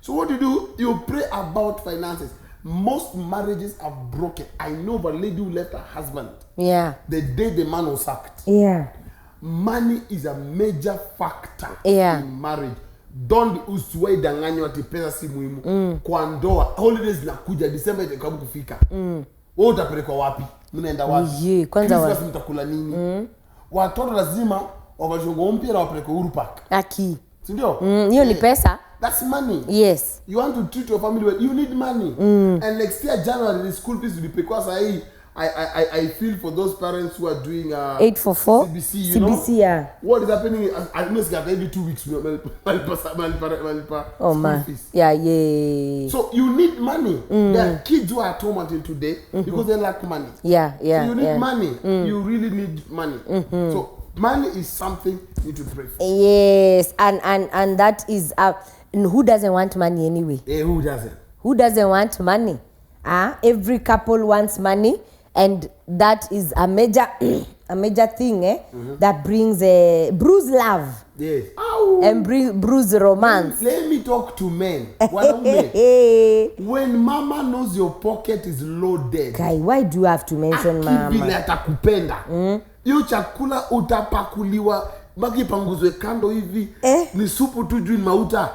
So what do? You pray about finances. Most marriages are broken. I know of a lady who left her husband. Yeah. The day the man was sacked. Yeah. Money is a major factor in marriage. Don't usiwahi danganywa ati pesa si muhimu. Kwa ndoa, holidays zinakuja, December itakapo kufika. Wewe utapelekwa wapi? Mnaenda wapi? Kwanza wapi mtakula nini? Watoto lazima wavashongo mpya na wapelekwe Uhuru Park. Aki. Si ndio? Hiyo ni pesa. That's money. Yes. You want to treat your family well, you need money. And next year January the school fees will be paid. Because I feel for those parents who are doing 844 CBC, you CBC, know? Yeah. What is happening? I must get every 2 weeks. Oh man. Fees. Yeah. So you need money. There are kids who are at home until today because they lack money. Yeah. So you need money. You really need money. So money is something you need to pray for. Yes, and that is who doesn't want money anyway? Who doesn't? Who doesn't want money? Every couple wants money, and that is a major thing, that brings bruise love. Yes. And bruise romance. Let me talk to men. When mama knows your pocket is loaded. Kai, why do you have to mention mama? Vile atakupenda. Hiyo chakula utapakuliwa baki panguzwe kando hivi. Ni supu tu juu ni mauta.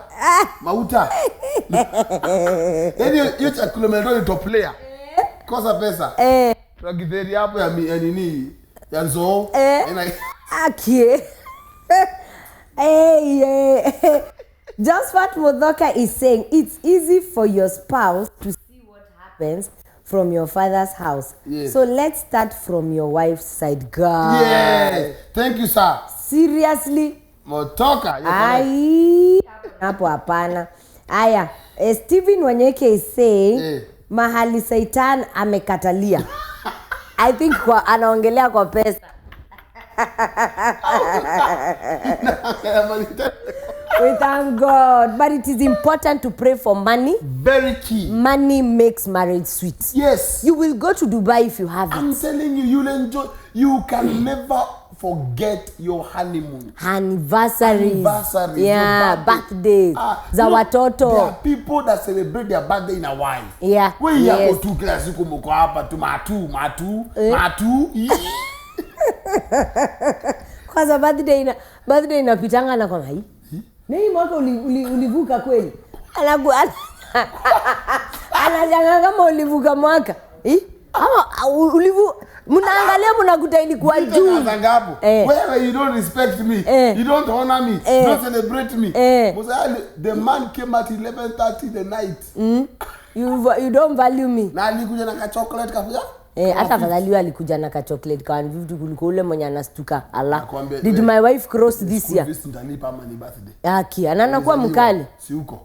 Yaani hiyo chakula mnatoa top layer. Kosa pesa. Tunagidheri hapo ya nini? Ya zoo. Akie. Just what Modhoka is saying, it's easy for your spouse to see what happens from your father's house. Yes. So let's start from your wife's side, girl. Yes. Thank you, sir. Seriously? Modhoka. Hapo hapana. Aya, Stephen Wanyeke is saying, mahali Satan amekatalia. I think anaongelea kwa pesa. We thank God. But it is important to pray for money. Very key. Money makes marriage sweet. Yes. You will go to Dubai if you have it. I'm telling you, you'll enjoy. You can never forget your honeymoon. Anniversaries. Yeah, birthdays. Za watoto. There are people that celebrate their birthday in a while. Yeah. We yako tu kila siku mko hapa tu matu. Kwanza birthday inapitanga na kwa hii. Na hii mwaka ulivuka kweli. Anajanga kama ulivuka mwaka. Ama mnaangalia mnakuta ilikuwa juu. Where you don't respect me, you don't honor me, you don't celebrate me. The man came at 11:30 the night. You don't value me. Na alikuja na chocolate kafuja. hata afadhali alikuja na ka chocolate ka 150 kuliko ule mwenye anastuka Allah. Nakwambia, Did my wife cross this year? Nitalipa ama ni birthday. Aki, anakuwa mkali. Si huko.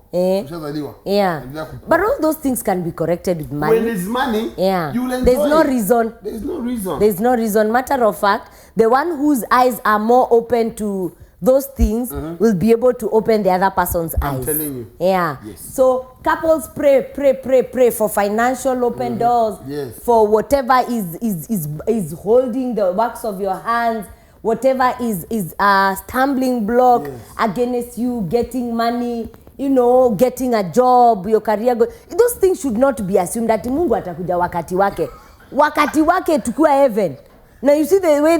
Ushazaliwa. Yeah. But all those things can be corrected with money. When there's money, you'll enjoy. There's no reason. There's no reason. There's no reason. Matter of fact, the one whose eyes are more open to those things will be able to open the other person's eyes. I'm telling you. Yeah. Yes. So couples pray for financial open doors. Yes. For whatever is holding the works of your hands, whatever is a stumbling block against you getting money, you know, getting a job, your career. Those things should not be assumed that Mungu atakuja wakati wake. Wakati wake tukua heaven. Now you see the way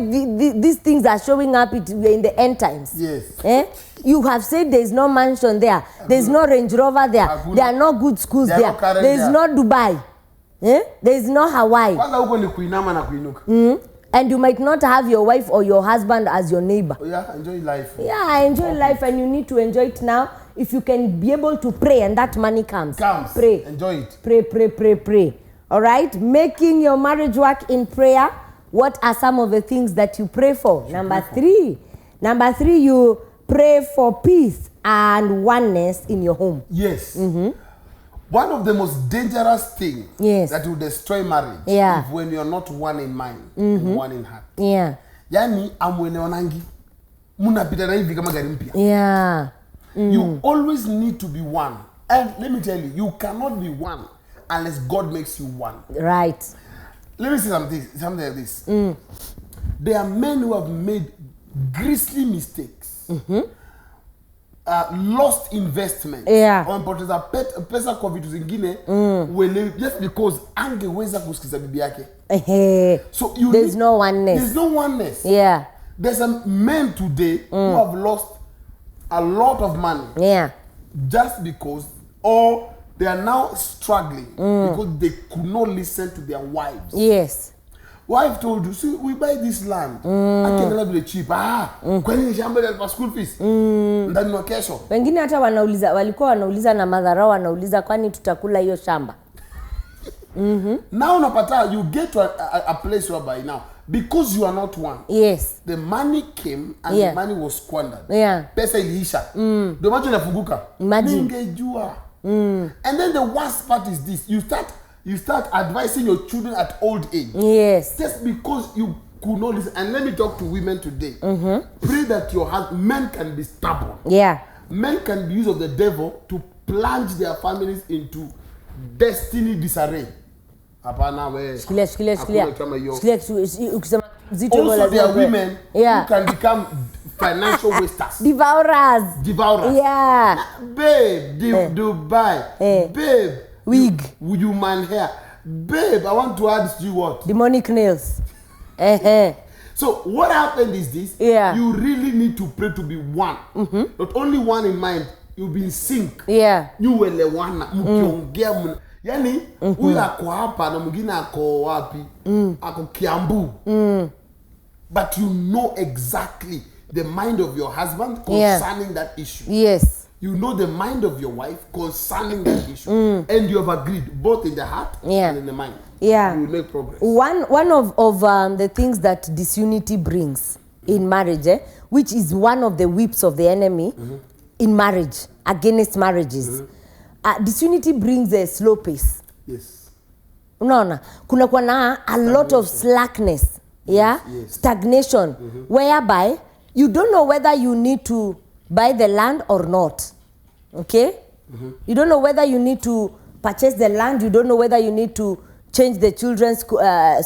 these things are showing up we're in the end times. Yes. You have said there's no mansion there. There's no Range Rover there. There are no good schools there. There's no Dubai. There's no Hawaii. Kwanza huko ni kuinama na kuinuka. And you might not have your wife or your husband as your neighbor. Oh yeah, enjoy life. Yeah, enjoy life, and you need to enjoy it now. If you can be able to pray and that money comes. Pray. Enjoy it. Pray. All right? Making your marriage work in prayer. What are some of the things that you pray for? Number three, you pray for peace and oneness in your home. Yes. One of the most dangerous things that will destroy marriage is when you're not one in mind and one in heart. Yeah. Yani amwelewanangi munapita na hivi kama gari mpya. Yeah. You always need to be one. And let me tell you, you cannot be one unless God makes you one. Right. Let me say something like this. There are men who have made grisly mistakes, lost investment, wamepoteza pesa kwa vitu zingine, just because angeweza kusikiza bibi yake. So there's no oneness. There's no oneness. Yeah. There's some men today who have lost a lot of money. Yeah. Just because, or they are now struggling because they could not listen to their wives. Yes. Wife told you, see, we buy this land. I can never be cheap. Kwa nini shamba ya school fees? Ndani wa kesho. Wengine hata walikuwa wanauliza na madharau wanauliza kwani tutakula hiyo shamba. Now unapata, you get to a place whereby now, because you are not one. Yes. The money came and the money was squandered. Yeah. Pesa iliisha. Ndio macho inafunguka. Ningejua. And then the worst part is this: you start advising your children at old age. Yes. Just because you could not listen. And let me talk to women today. Pray that men can be stubborn. Yeah. Men can be used of the devil to plunge their families into destiny disarray. Hapana we. Shikilia. Also there are women who can become financial wasters. Devourers. Yeah. Babe, Dubai. Babe. Wig. Human hair. Babe, I want to add to you what? Demonic nails. So what happened is this. You really need to pray to be one. Not only one in mind, you'll be in sync. Yeah. You elewana. Mkiongea yani huyu ako hapa na mwingine ako wapi? Ako Kiambu. But you know exactly the mind of your husband concerning that issue. Yes. You know the mind of your wife concerning that issue. And you have agreed both in the heart and in the mind. Yeah. You will make progress. One of the things that disunity brings in marriage, which is one of the whips of the enemy in marriage, against marriages. Disunity brings a slow pace. Yes. Unaona, kuna kwa na a lot of slackness, stagnation, whereby you don't know whether you need to buy the land or not. Okay? You don't know whether you need to purchase the land. You don't know whether you need to change the children's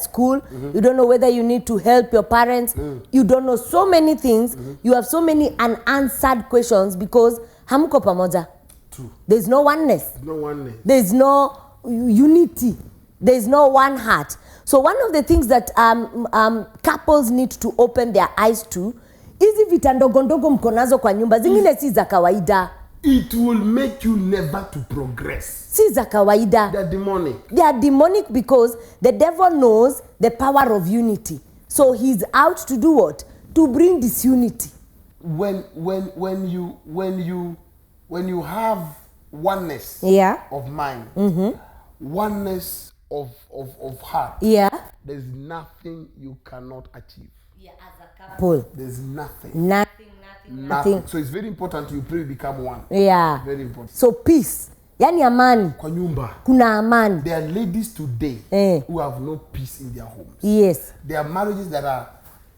school. You don't know whether you need to help your parents. You don't know so many things. You have so many unanswered questions because hamuko pamoja. True. There's no oneness. No oneness. There's no unity. There's no one heart. So one of the things that couples need to open their eyes to, hizi vita ndogo ndogo mko nazo kwa nyumba zingine si za kawaida. It will make you never to progress. Si za kawaida. They are demonic. They are demonic because the devil knows the power of unity. So he's out to do what? To bring disunity. When you have oneness of mind, oneness of heart, Yeah. there's nothing you cannot achieve. Yeah, as a couple. There's nothing. Nothing. So it's very important you pray become one. Yeah. Very important. So peace. Yani amani. Kwa nyumba. Kuna amani. There are ladies today who have no peace in their homes. Yes. There are marriages that are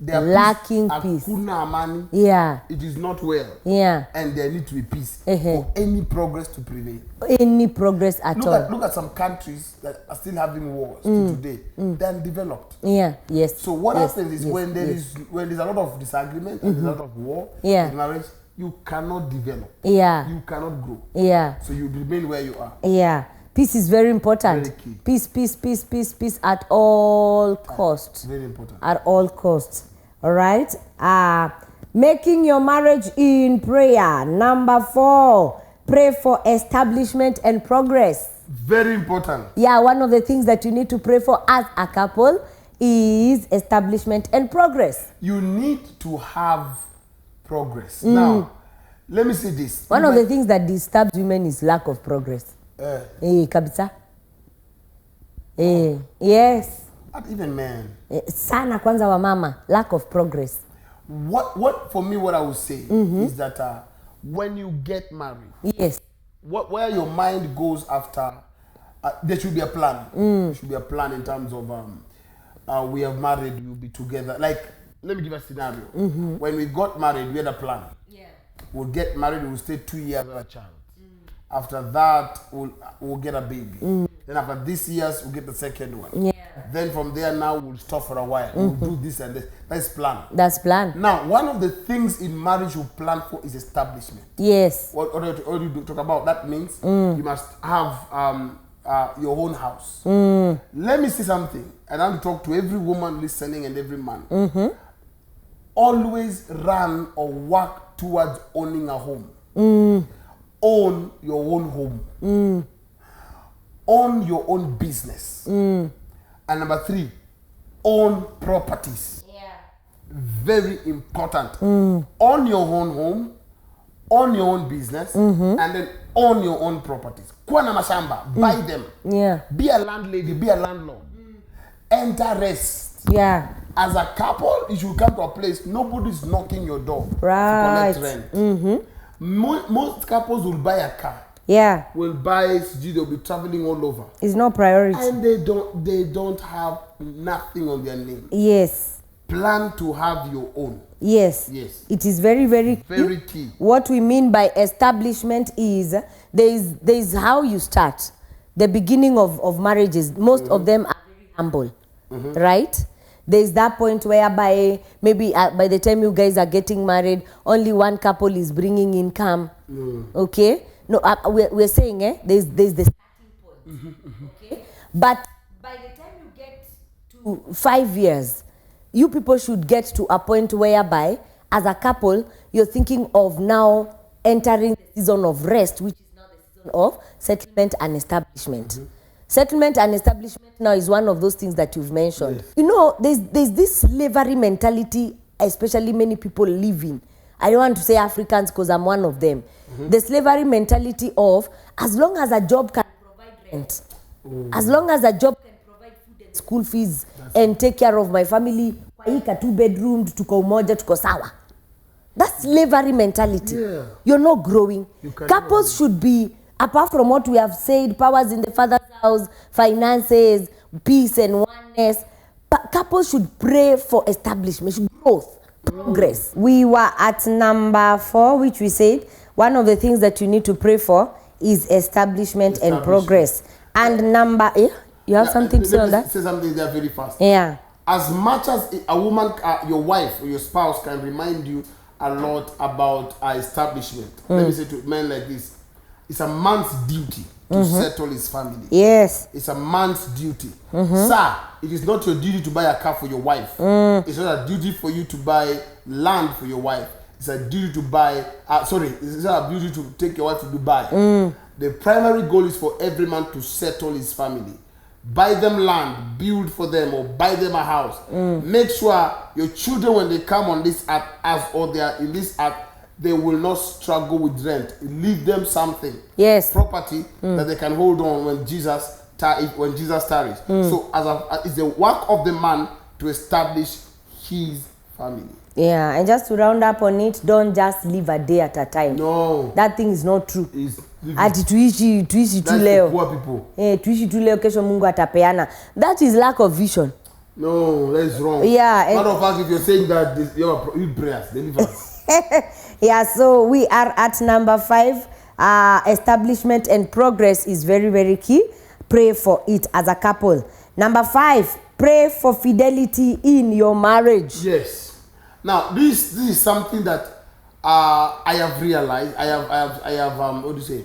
lacking peace. Hakuna amani. Yeah. It is not well. Yeah. And there need to be peace for any progress to prevail. Any progress at all. Look at some countries that are still having wars today. They are developed. Yeah. Yes. So what happens is when there's a lot of disagreement and a lot of war in marriage, you cannot develop. Yeah. You cannot grow. Yeah. So you remain where you are. Yeah. Peace is very important. Very key. Peace at all costs. Very important. At all costs. All right. Making your marriage in prayer. Number 4, pray for establishment and progress. Very important. Yeah, one of the things that you need to pray for as a couple is establishment and progress. You need to have progress. Now, let me say this. One of the things that disturbs women is lack of progress. Kabisa. Yes. Not even men. Sana kwanza wa mama, lack of progress. What for me, what I would say is that when you get married, yes, where your mind goes after, there should be a plan. There should be a plan in terms of we have married, we'll be together. Like, let me give a scenario. When we got married, we had a plan. Yeah. We'll get married, we'll stay 2 years with a child. After that, we'll get a baby. Then after this years, we'll get the second one. Yeah. Then from there now, we'll stop for a while. We'll do this and this. That's plan. That's plan. Now, one of the things in marriage you plan for is establishment. Yes. What do you talk about? That means you must have your own house. Let me say something, and I'll talk to every woman listening and every man. Always run or work towards owning a home. Own your own home. Own your own business. And number 3, own properties. Yeah. Very important. Own your own home, own your own business, and then own your own properties. Kuwa na mashamba, buy them. Yeah. Be a landlady, be a landlord. Enter rest. Yeah. As a couple, you should come to a place, nobody's knocking your door to collect rent. Most couples will buy a car. Yeah. Will buy, they'll be traveling all over. It's not priority. And they don't have nothing on their name. Yes. Plan to have your own. Yes. Yes. It is very, very key. What we mean by establishment is there is how you start. The beginning of marriages, most of them are very humble. Right? There's that point whereby maybe by the time you guys are getting married, only one couple is bringing income. Okay? No, we're saying there's the starting point. Okay? But by the time you get to 5 years, you people should get to a point whereby, as a couple, you're thinking of now entering the season of rest, which is now the season of settlement and establishment. Settlement and establishment now is one of those things that you've mentioned. Yes. You know, there's this slavery mentality, especially many people live in. I don't want to say Africans because I'm one of them. The slavery mentality of, as long as a job can provide rent, as long as a job can provide food and school fees and take care of my family, kwa hii 2-bedroom, tuko umoja, tuko sawa. That's slavery mentality. Yeah. You're not growing. Couples should be, apart from what we have said, powers in the father's house, finances, peace and oneness, couples should pray for establishment, growth, progress. We were at number 4, which we said one of the things that you need to pray for is establishment and progress. And number, you have something to say on that? Say something there very fast. Yeah. As much as a woman, your wife or your spouse can remind you a lot about establishment. Let me say to men like this. It's a man's duty to settle his family. Yes. It's a man's duty. Sir, it is not your duty to buy a car for your wife. It's not a duty for you to buy land for your wife. It's a duty to buy, it's not a duty to take your wife to Dubai. The primary goal is for every man to settle his family. Buy them land, build for them, or buy them a house. Make sure your children, when they come on this earth, or they are in this earth, they will not struggle with rent. Leave them something. Yes. Property that they can hold on when Jesus when Jesus tarries. So it's the work of the man to establish his family. Yeah, and just to round up on it, don't just live a day at a time. No. That thing is not true. Ati That's tuishi tu the leo. poor people. Tuishi tu leo kesho Mungu atapeana. That is lack of vision. No, that's wrong. Yeah. Matter of fact, if you're saying that, you need prayers, deliverance. Yeah, so we are at number 5. Establishment and progress is very, very key. Pray for it as a couple. Number 5, pray for fidelity in your marriage. Yes. Now, this is something that I have realized. I have what do you say?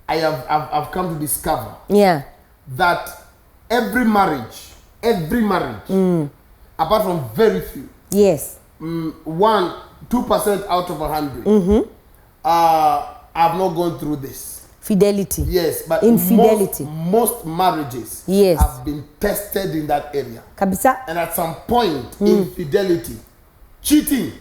I've come to discover. Yeah. That every marriage, apart from very few, Yes. 1-2% out of 100, I've not gone through this. Fidelity. Yes, but infidelity. Most marriages Yes. have been tested in that area. Kabisa. And at some point, infidelity, cheating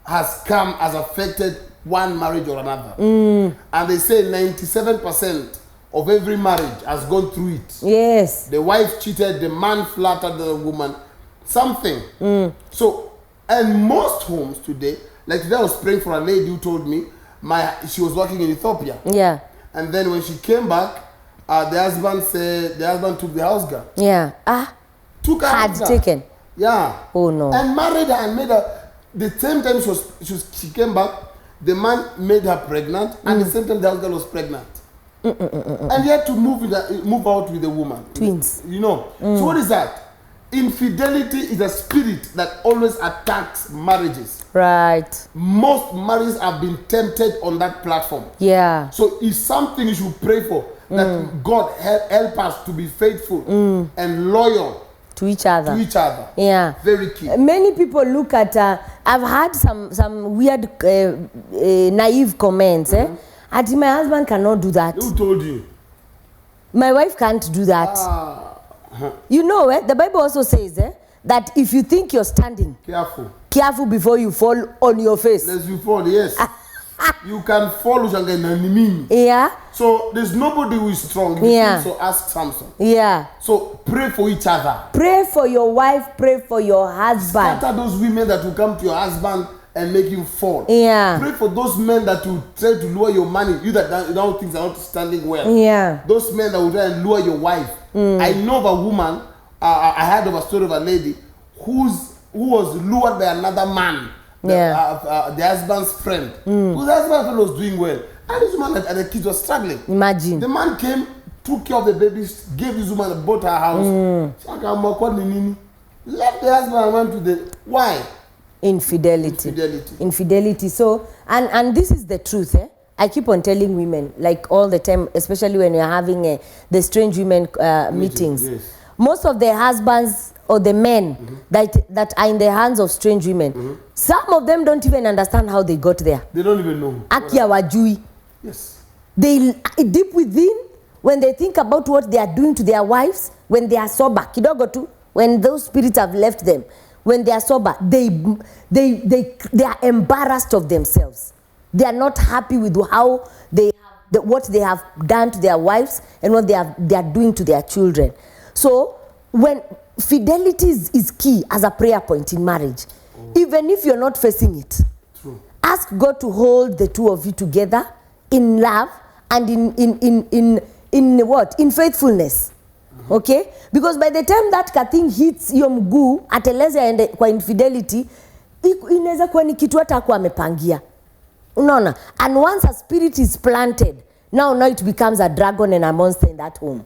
has affected one marriage or another. And they say 97% of every marriage has gone through it. Yes. The wife cheated, the man flattered the woman, something. So, and most homes today, like today I was praying for a lady who told me she was working in Ethiopia. Yeah. And then when she came back, the husband took the house girl. Yeah. Took her Had house girl. taken. Yeah. Oh no. And married her and made her. The same time she came back, the man made her pregnant, and the same time the house girl was pregnant. And he had to move out with the woman. Twins. You know. So what is that? Infidelity is a spirit that always attacks marriages. Right. Most marriages have been tempted on that platform. Yeah. So it's something you should pray for, that God help us to be faithful and loyal To each other. Yeah. Very key. Many people look at, I've had some weird naive comments. Ati my husband cannot do that. Who told you? My wife can't do that. You know, the Bible also says that if you think you're standing, careful before you fall on your face. Lest you fall, yes. You can fall. Yeah. So there's nobody who is strong. Yeah. So ask Samson. Yeah. So pray for each other. Pray for your wife. Pray for your husband. Scatter those women that will come to your husband and make him fall. Yeah. Pray for those men that will try to lure your money. You that now things are not standing well. Yeah. Those men that will try and lure your wife. I know of a woman. I heard of a story of a lady who was lured by another man. The husband's friend. Whose husband's friend was doing well. And this woman and the kids were struggling. Imagine. The man came, took care of the babies, gave this woman, bought her house. Left the husband and went to the... Why? Infidelity. So, and this is the truth. I keep on telling women, like all the time, especially when you're having the strange women meetings. Yes. Most of the husbands or the men that are in the hands of strange women, some of them don't even understand how they got there. They don't even know. Akia wajui. Yes. They deep within, when they think about what they are doing to their wives, when they are sober, kidogo tu, when those spirits have left them, when they are sober, they are embarrassed of themselves. They are not happy with how what they have done to their wives and what they are doing to their children. So when fidelity is key as a prayer point in marriage, even if you're not facing it, ask God to hold the two of you together in love and in what? In faithfulness. Okay? Because by the time that thing hits your mguu, ateleze aende kwa infidelity, inaweza kuwa ni kitu hata kwa amepangia. Unaona? And once a spirit is planted, now it becomes a dragon and a monster in that home.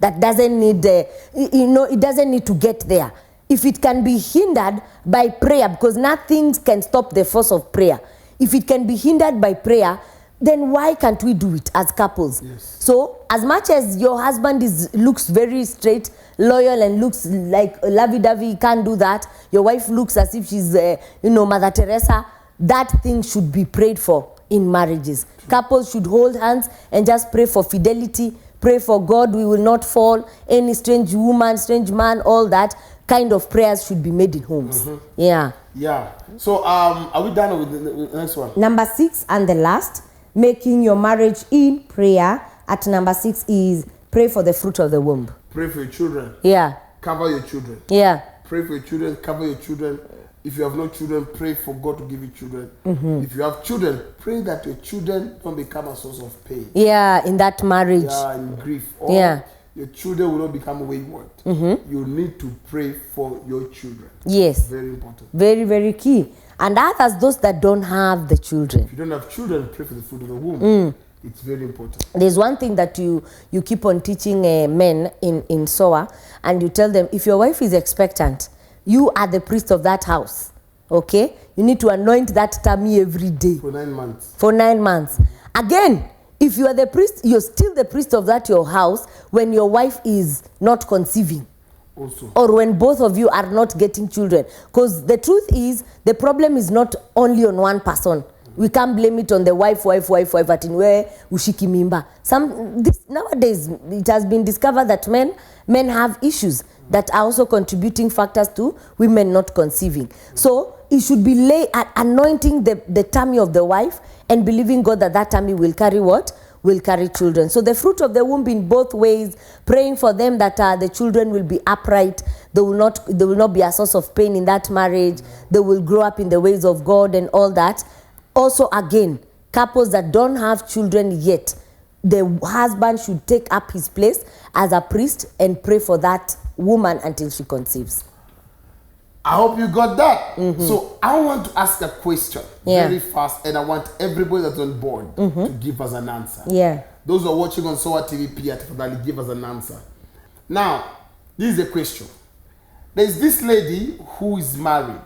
That doesn't need, it doesn't need to get there. If it can be hindered by prayer, because nothing can stop the force of prayer. If it can be hindered by prayer, then why can't we do it as couples? Yes. So, as much as your husband looks very straight, loyal, and looks like lovey-dovey, can't do that. Your wife looks as if she's, Mother Teresa. That thing should be prayed for in marriages. Couples should hold hands and just pray for fidelity. Pray for God, we will not fall. Any strange woman, strange man, all that kind of prayers should be made in homes. Yeah. Yeah. So, are we done with the next one? Number 6 and the last, making your marriage in prayer at number 6 is pray for the fruit of the womb. Pray for your children. Yeah. Cover your children. Yeah. Pray for your children. Cover your children. If you have no children, pray for God to give you children. If you have children, pray that your children don't become a source of pain. Yeah, in that marriage. Yeah, and grief. Or Yeah. your children will not become wayward. You need to pray for your children. Yes. Very important. Very, very key. And others, those that don't have the children. If you don't have children, pray for the fruit of the womb. It's very important. There's one thing that you keep on teaching men in SOA, and you tell them, if your wife is expectant, you are the priest of that house, okay? You need to anoint that tummy every day. For 9 months. For 9 months. Again, if you are the priest, you're still the priest of that your house when your wife is not conceiving. Also. Or when both of you are not getting children. Because the truth is, the problem is not only on one person. We can't blame it on the wife at in where ushiki mimba. Nowadays, it has been discovered that men have issues that are also contributing factors to women not conceiving. So it should be anointing the tummy of the wife and believing God that tummy will carry what? Will carry children. So the fruit of the womb in both ways, praying for them that the children will be upright, they will not be a source of pain in that marriage, they will grow up in the ways of God and all that. Also, again, couples that don't have children yet, the husband should take up his place as a priest and pray for that woman until she conceives. I hope you got that. So I want to ask a question very fast, and I want everybody that's on board to give us an answer. Yeah. Those who are watching on SOA TV, Piat, give us an answer. Now, this is the question. There's this lady who is married.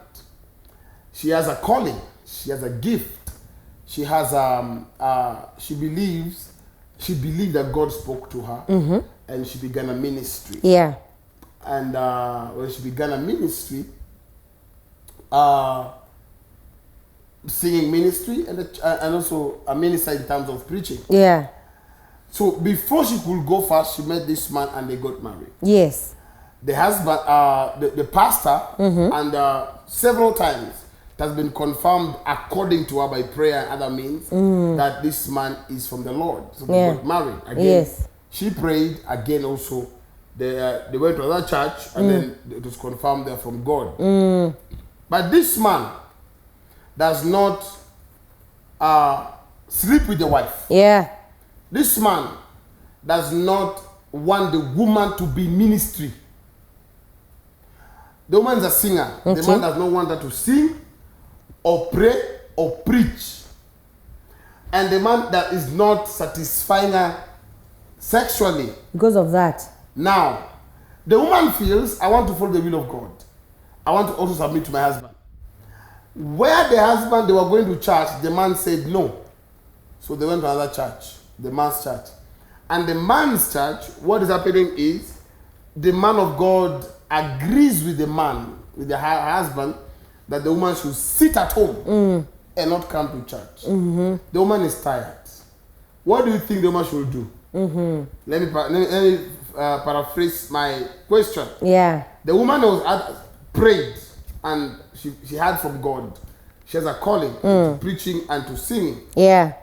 She has a calling. She has a gift. She has she believes that God spoke to her, and she began a ministry. Yeah. And when she began a ministry, singing ministry and also a minister in terms of preaching. Yeah. So before she could go fast, she met this man and they got married. Yes. The husband, the pastor, and several times it has been confirmed according to her by prayer and other means that this man is from the Lord. So they got married again. Yes. She prayed again also. They went to another church and then it was confirmed they're from God. But this man does not sleep with the wife. Yeah. This man does not want the woman to be ministry. The woman is a singer. Okay. The man does not want her to sing or pray or preach. And the man that is not satisfying her sexually. Because of that. Now, the woman feels, I want to follow the will of God. I want to also submit to my husband. Where the husband, they were going to church, the man said no. So they went to another church, the man's church. And the man's church, what is happening is, the man of God agrees with the man, with the husband, that the woman should sit at home and not come to church. The woman is tired. What do you think the woman should do? Let me paraphrase my question. Yeah. The woman was prayed and she heard from God. She has a calling to preaching and to singing. Yeah.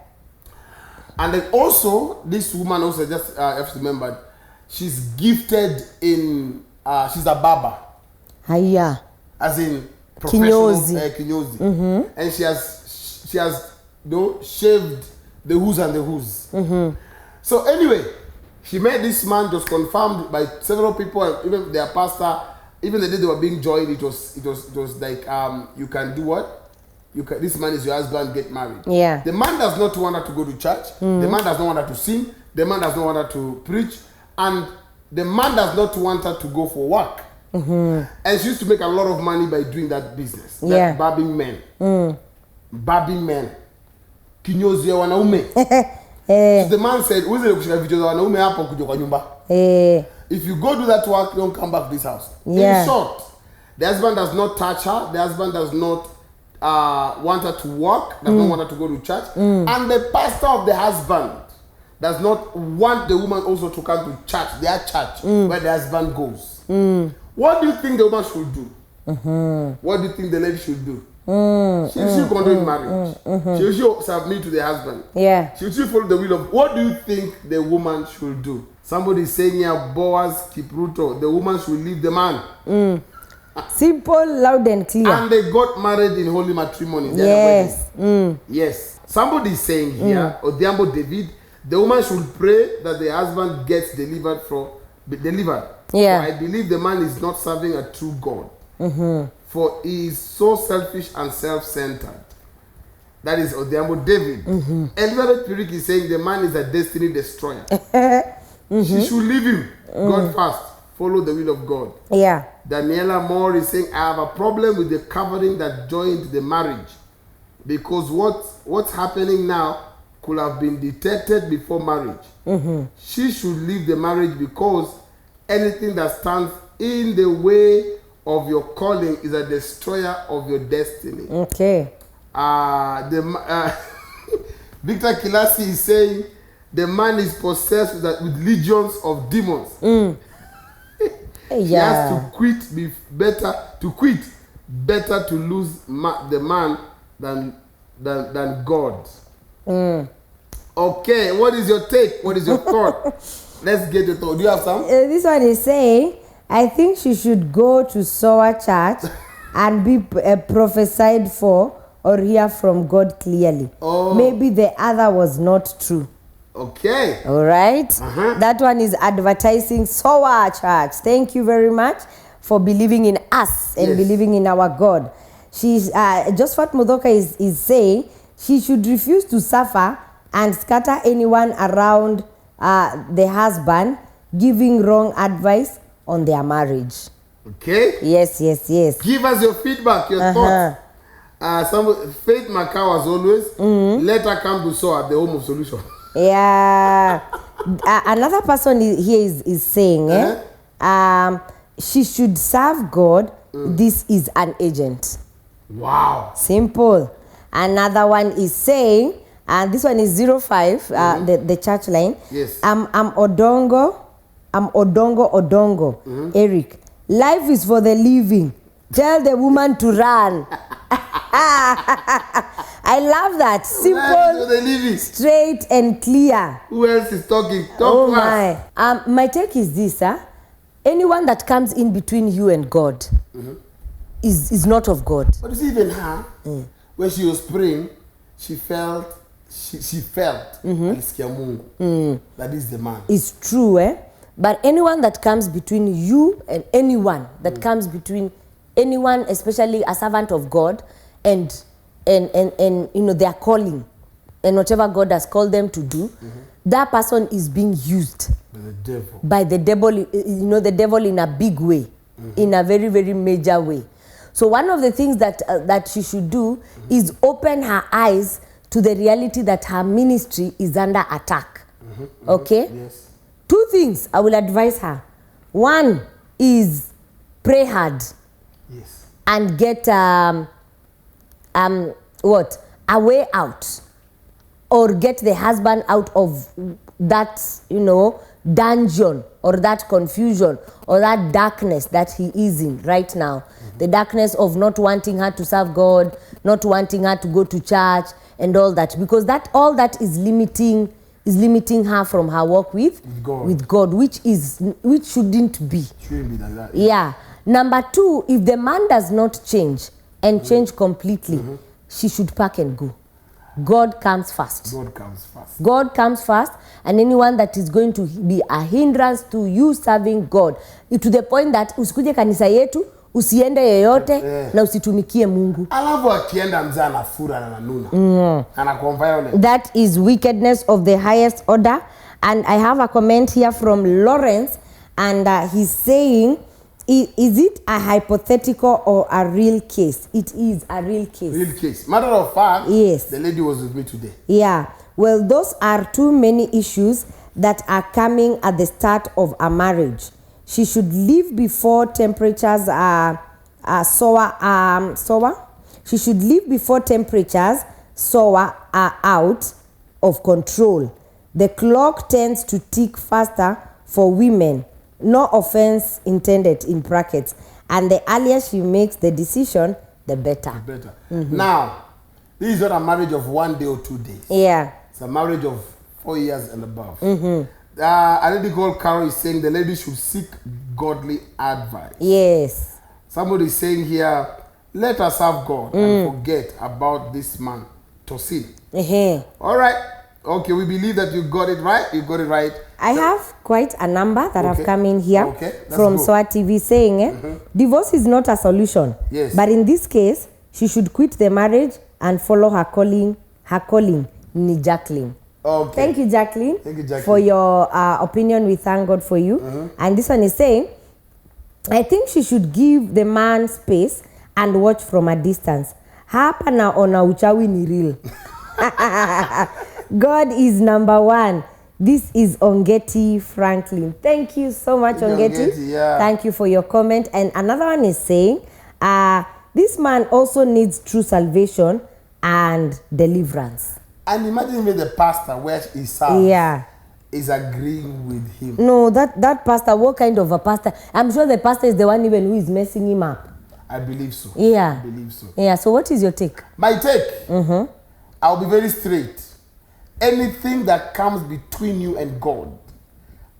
And then also, this woman also just have to remember, she's gifted in, she's a barber. Hiya. As in professional Kinyozi. kinyozi. And she has shaved the who's and the who's. So anyway, she met this man, just confirmed by several people, even their pastor. Even the day they were being joined, it was like you can do what? This man is your husband, get married. Yeah. The man does not want her to go to church. The man does not want her to sing. The man does not want her to preach. And the man does not want her to go for work. And she used to make a lot of money by doing that business. Yeah. Like barbing men. Barbing men. Kinyozi ya wanaume. So the man said, wanaume hapo kuja kwa nyumba. If you go do that work, don't come back to this house. Yeah. In short, the husband does not touch her. The husband does not want her to work, does not want her to go to church. And the pastor of the husband does not want the woman also to come to church, their church, where the husband goes. What do you think the woman should do? What do you think the lady should do? She'll continue in marriage. She'll submit to the husband. Yeah. She'll follow the will of. What do you think the woman should do? Somebody is saying here, Boaz Kipruto, the woman should leave the man. Simple, loud and clear. And they got married in holy matrimony. Yes. Yes. Somebody is saying here, Odiambo David, the woman should pray that the husband gets delivered. Yeah. For I believe the man is not serving a true God. For he is so selfish and self-centered. That is Odiambo David. Elizabeth Pirik is saying the man is a destiny destroyer. She should leave him. God first. Follow the will of God. Yeah. Daniela Moore is saying, I have a problem with the covering that joined the marriage. Because what's happening now could have been detected before marriage. She should leave the marriage because anything that stands in the way of your calling is a destroyer of your destiny. Okay. Victor Kilasi is saying the man is possessed with legions of demons. He has to quit. Better to lose the man than God. Okay, what is your take? What is your thought? Let's get the thought. Do you have some? This one is saying, I think she should go to Sower Church and be prophesied for or hear from God clearly. Maybe the other was not true. Okay. All right. That one is advertising Sower Church. Thank you very much for believing in us and believing in our God. She's Josephat Mudoka is saying she should refuse to suffer and scatter anyone around the husband, giving wrong advice on their marriage. Okay. Yes. Give us your feedback, your thoughts. Faith Macau as always. Let her come to sow at the home of solution. Yeah. Another person here is saying she should serve God. This is an agent. Wow. Simple. Another one is saying, and this one is 05, the church line. Yes. I'm Odongo, Eric. Life is for the living. Tell the woman to run. I love that. Simple, straight and clear. Who else is talking? Talk to us. My take is this, anyone that comes in between you and God is not of God. But you see, even her, when she was praying, she felt that is the man. It's true, But anyone that comes between you and anyone that comes between anyone, especially a servant of God, and their calling and whatever God has called them to do, that person is being used by the devil. The devil in a big way, in a very, very major way. So one of the things that she should do is open her eyes to the reality that her ministry is under attack. Okay? Yes. 2 things I will advise her. One is pray hard. Yes. And get a way out, or get the husband out of that dungeon or that confusion or that darkness that he is in right now. The darkness of not wanting her to serve God, not wanting her to go to church and all that, because all that is limiting her from her walk with God, which shouldn't be. Shouldn't be like that. Yeah. Number 2, if the man does not change and change completely, she should pack and go. God comes first. God comes first, and anyone that is going to be a hindrance to you serving God, to the point that usikuje kanisa yetu, usiende yoyote na usitumikie Mungu. Alafu akienda mzee anafura na nanuna. Anakuwa violent. That is wickedness of the highest order. And I have a comment here from Lawrence, and he's saying, is it a hypothetical or a real case? It is a real case. Real case. Matter of fact, yes. The lady was with me today. Yeah. Well, those are too many issues that are coming at the start of a marriage. She should leave before temperatures are sour. She should leave before temperatures sour are out of control. The clock tends to tick faster for women. No offense intended in brackets. And the earlier she makes the decision, the better. Better. Now, this is not a marriage of 1 day or 2 days. Yeah. It's a marriage of 4 years and above. A lady called Carol is saying the lady should seek godly advice. Yes. Somebody is saying here, let us serve God and forget about this man, Tosin. All right. Okay, we believe that you got it right. You got it right. I have quite a number that have come in here from go. Soa TV saying, divorce is not a solution. Yes. But in this case, she should quit the marriage and follow her calling. Her calling, ni Jacqueline. Okay. Thank you, Jacqueline. Thank you, Jacqueline. For your opinion. We thank God for you. And this one is saying, I think she should give the man space and watch from a distance. Hapa naona uchawi ni real. God is number one. This is Ongeti Franklin. Thank you so much, Ongeti. Yeah. Thank you for your comment. And another one is saying, this man also needs true salvation and deliverance. And imagine even the pastor where he serves Yeah. is agreeing with him. No, that pastor, what kind of a pastor? I'm sure the pastor is the one even who is messing him up. I believe so. Yeah. I believe so. Yeah, so what is your take? My take, I'll be very straight. Anything that comes between you and God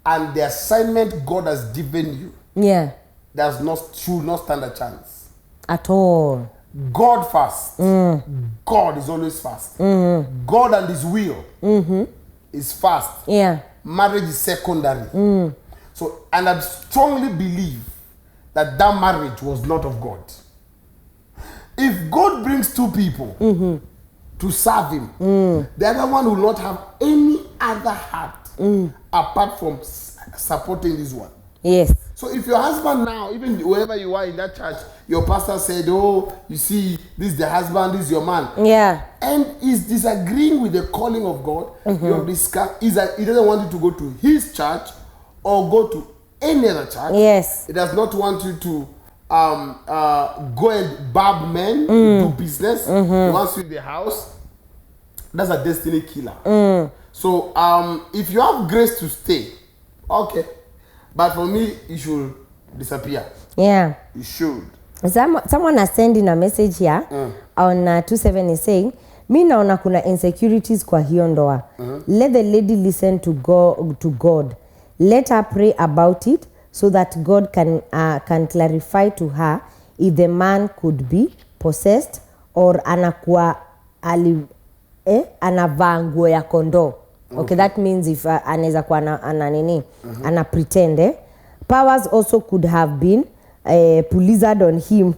and the assignment God has given you, Yeah. should not stand a chance. At all. God first. God is always first. God and his will is first. Yeah. Marriage is secondary. So, and I strongly believe that marriage was not of God. If God brings two people to serve him, the other one will not have any other heart apart from supporting this one. Yes. So if your husband now, even wherever you are in that church, your pastor said, oh, you see, this is the husband, this is your man. Yeah. And is disagreeing with the calling of God, you have discussed, he doesn't want you to go to his church or go to any other church. Yes. He does not want you to go and barb men, do business. He wants you in the house. That's a destiny killer. So if you have grace to stay, okay. But for me, you should disappear. Yeah. You should. Someone has sent in a message here on 27 is saying, mi naona kuna insecurities kwa hiyo ndoa. Let the lady listen to God. Let her pray about it so that God can clarify to her if the man could be possessed or anakuwa anavaa nguo ya kondoo. Okay, that means if anaweza kuwa ana pretend. Powers also could have been pulizared on him.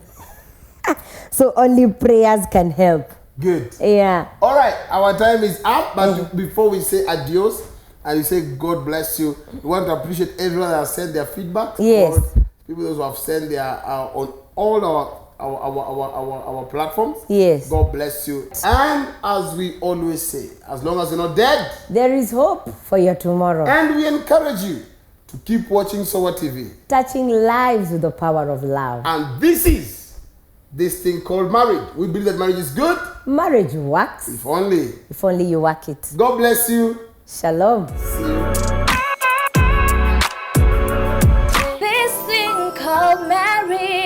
So only prayers can help. Good. Yeah. All right, our time is up, but before we say adios and we say God bless you, we want to appreciate everyone that has sent their feedback. Yes. People those who have sent their on all our platforms. Yes. God bless you. And as we always say, as long as you're not dead, there is hope for your tomorrow. And we encourage you to keep watching Soa TV. Touching lives with the power of love. And this is this thing called marriage. We believe that marriage is good. Marriage works. If only. If only you work it. God bless you. Shalom. See you. This thing called marriage.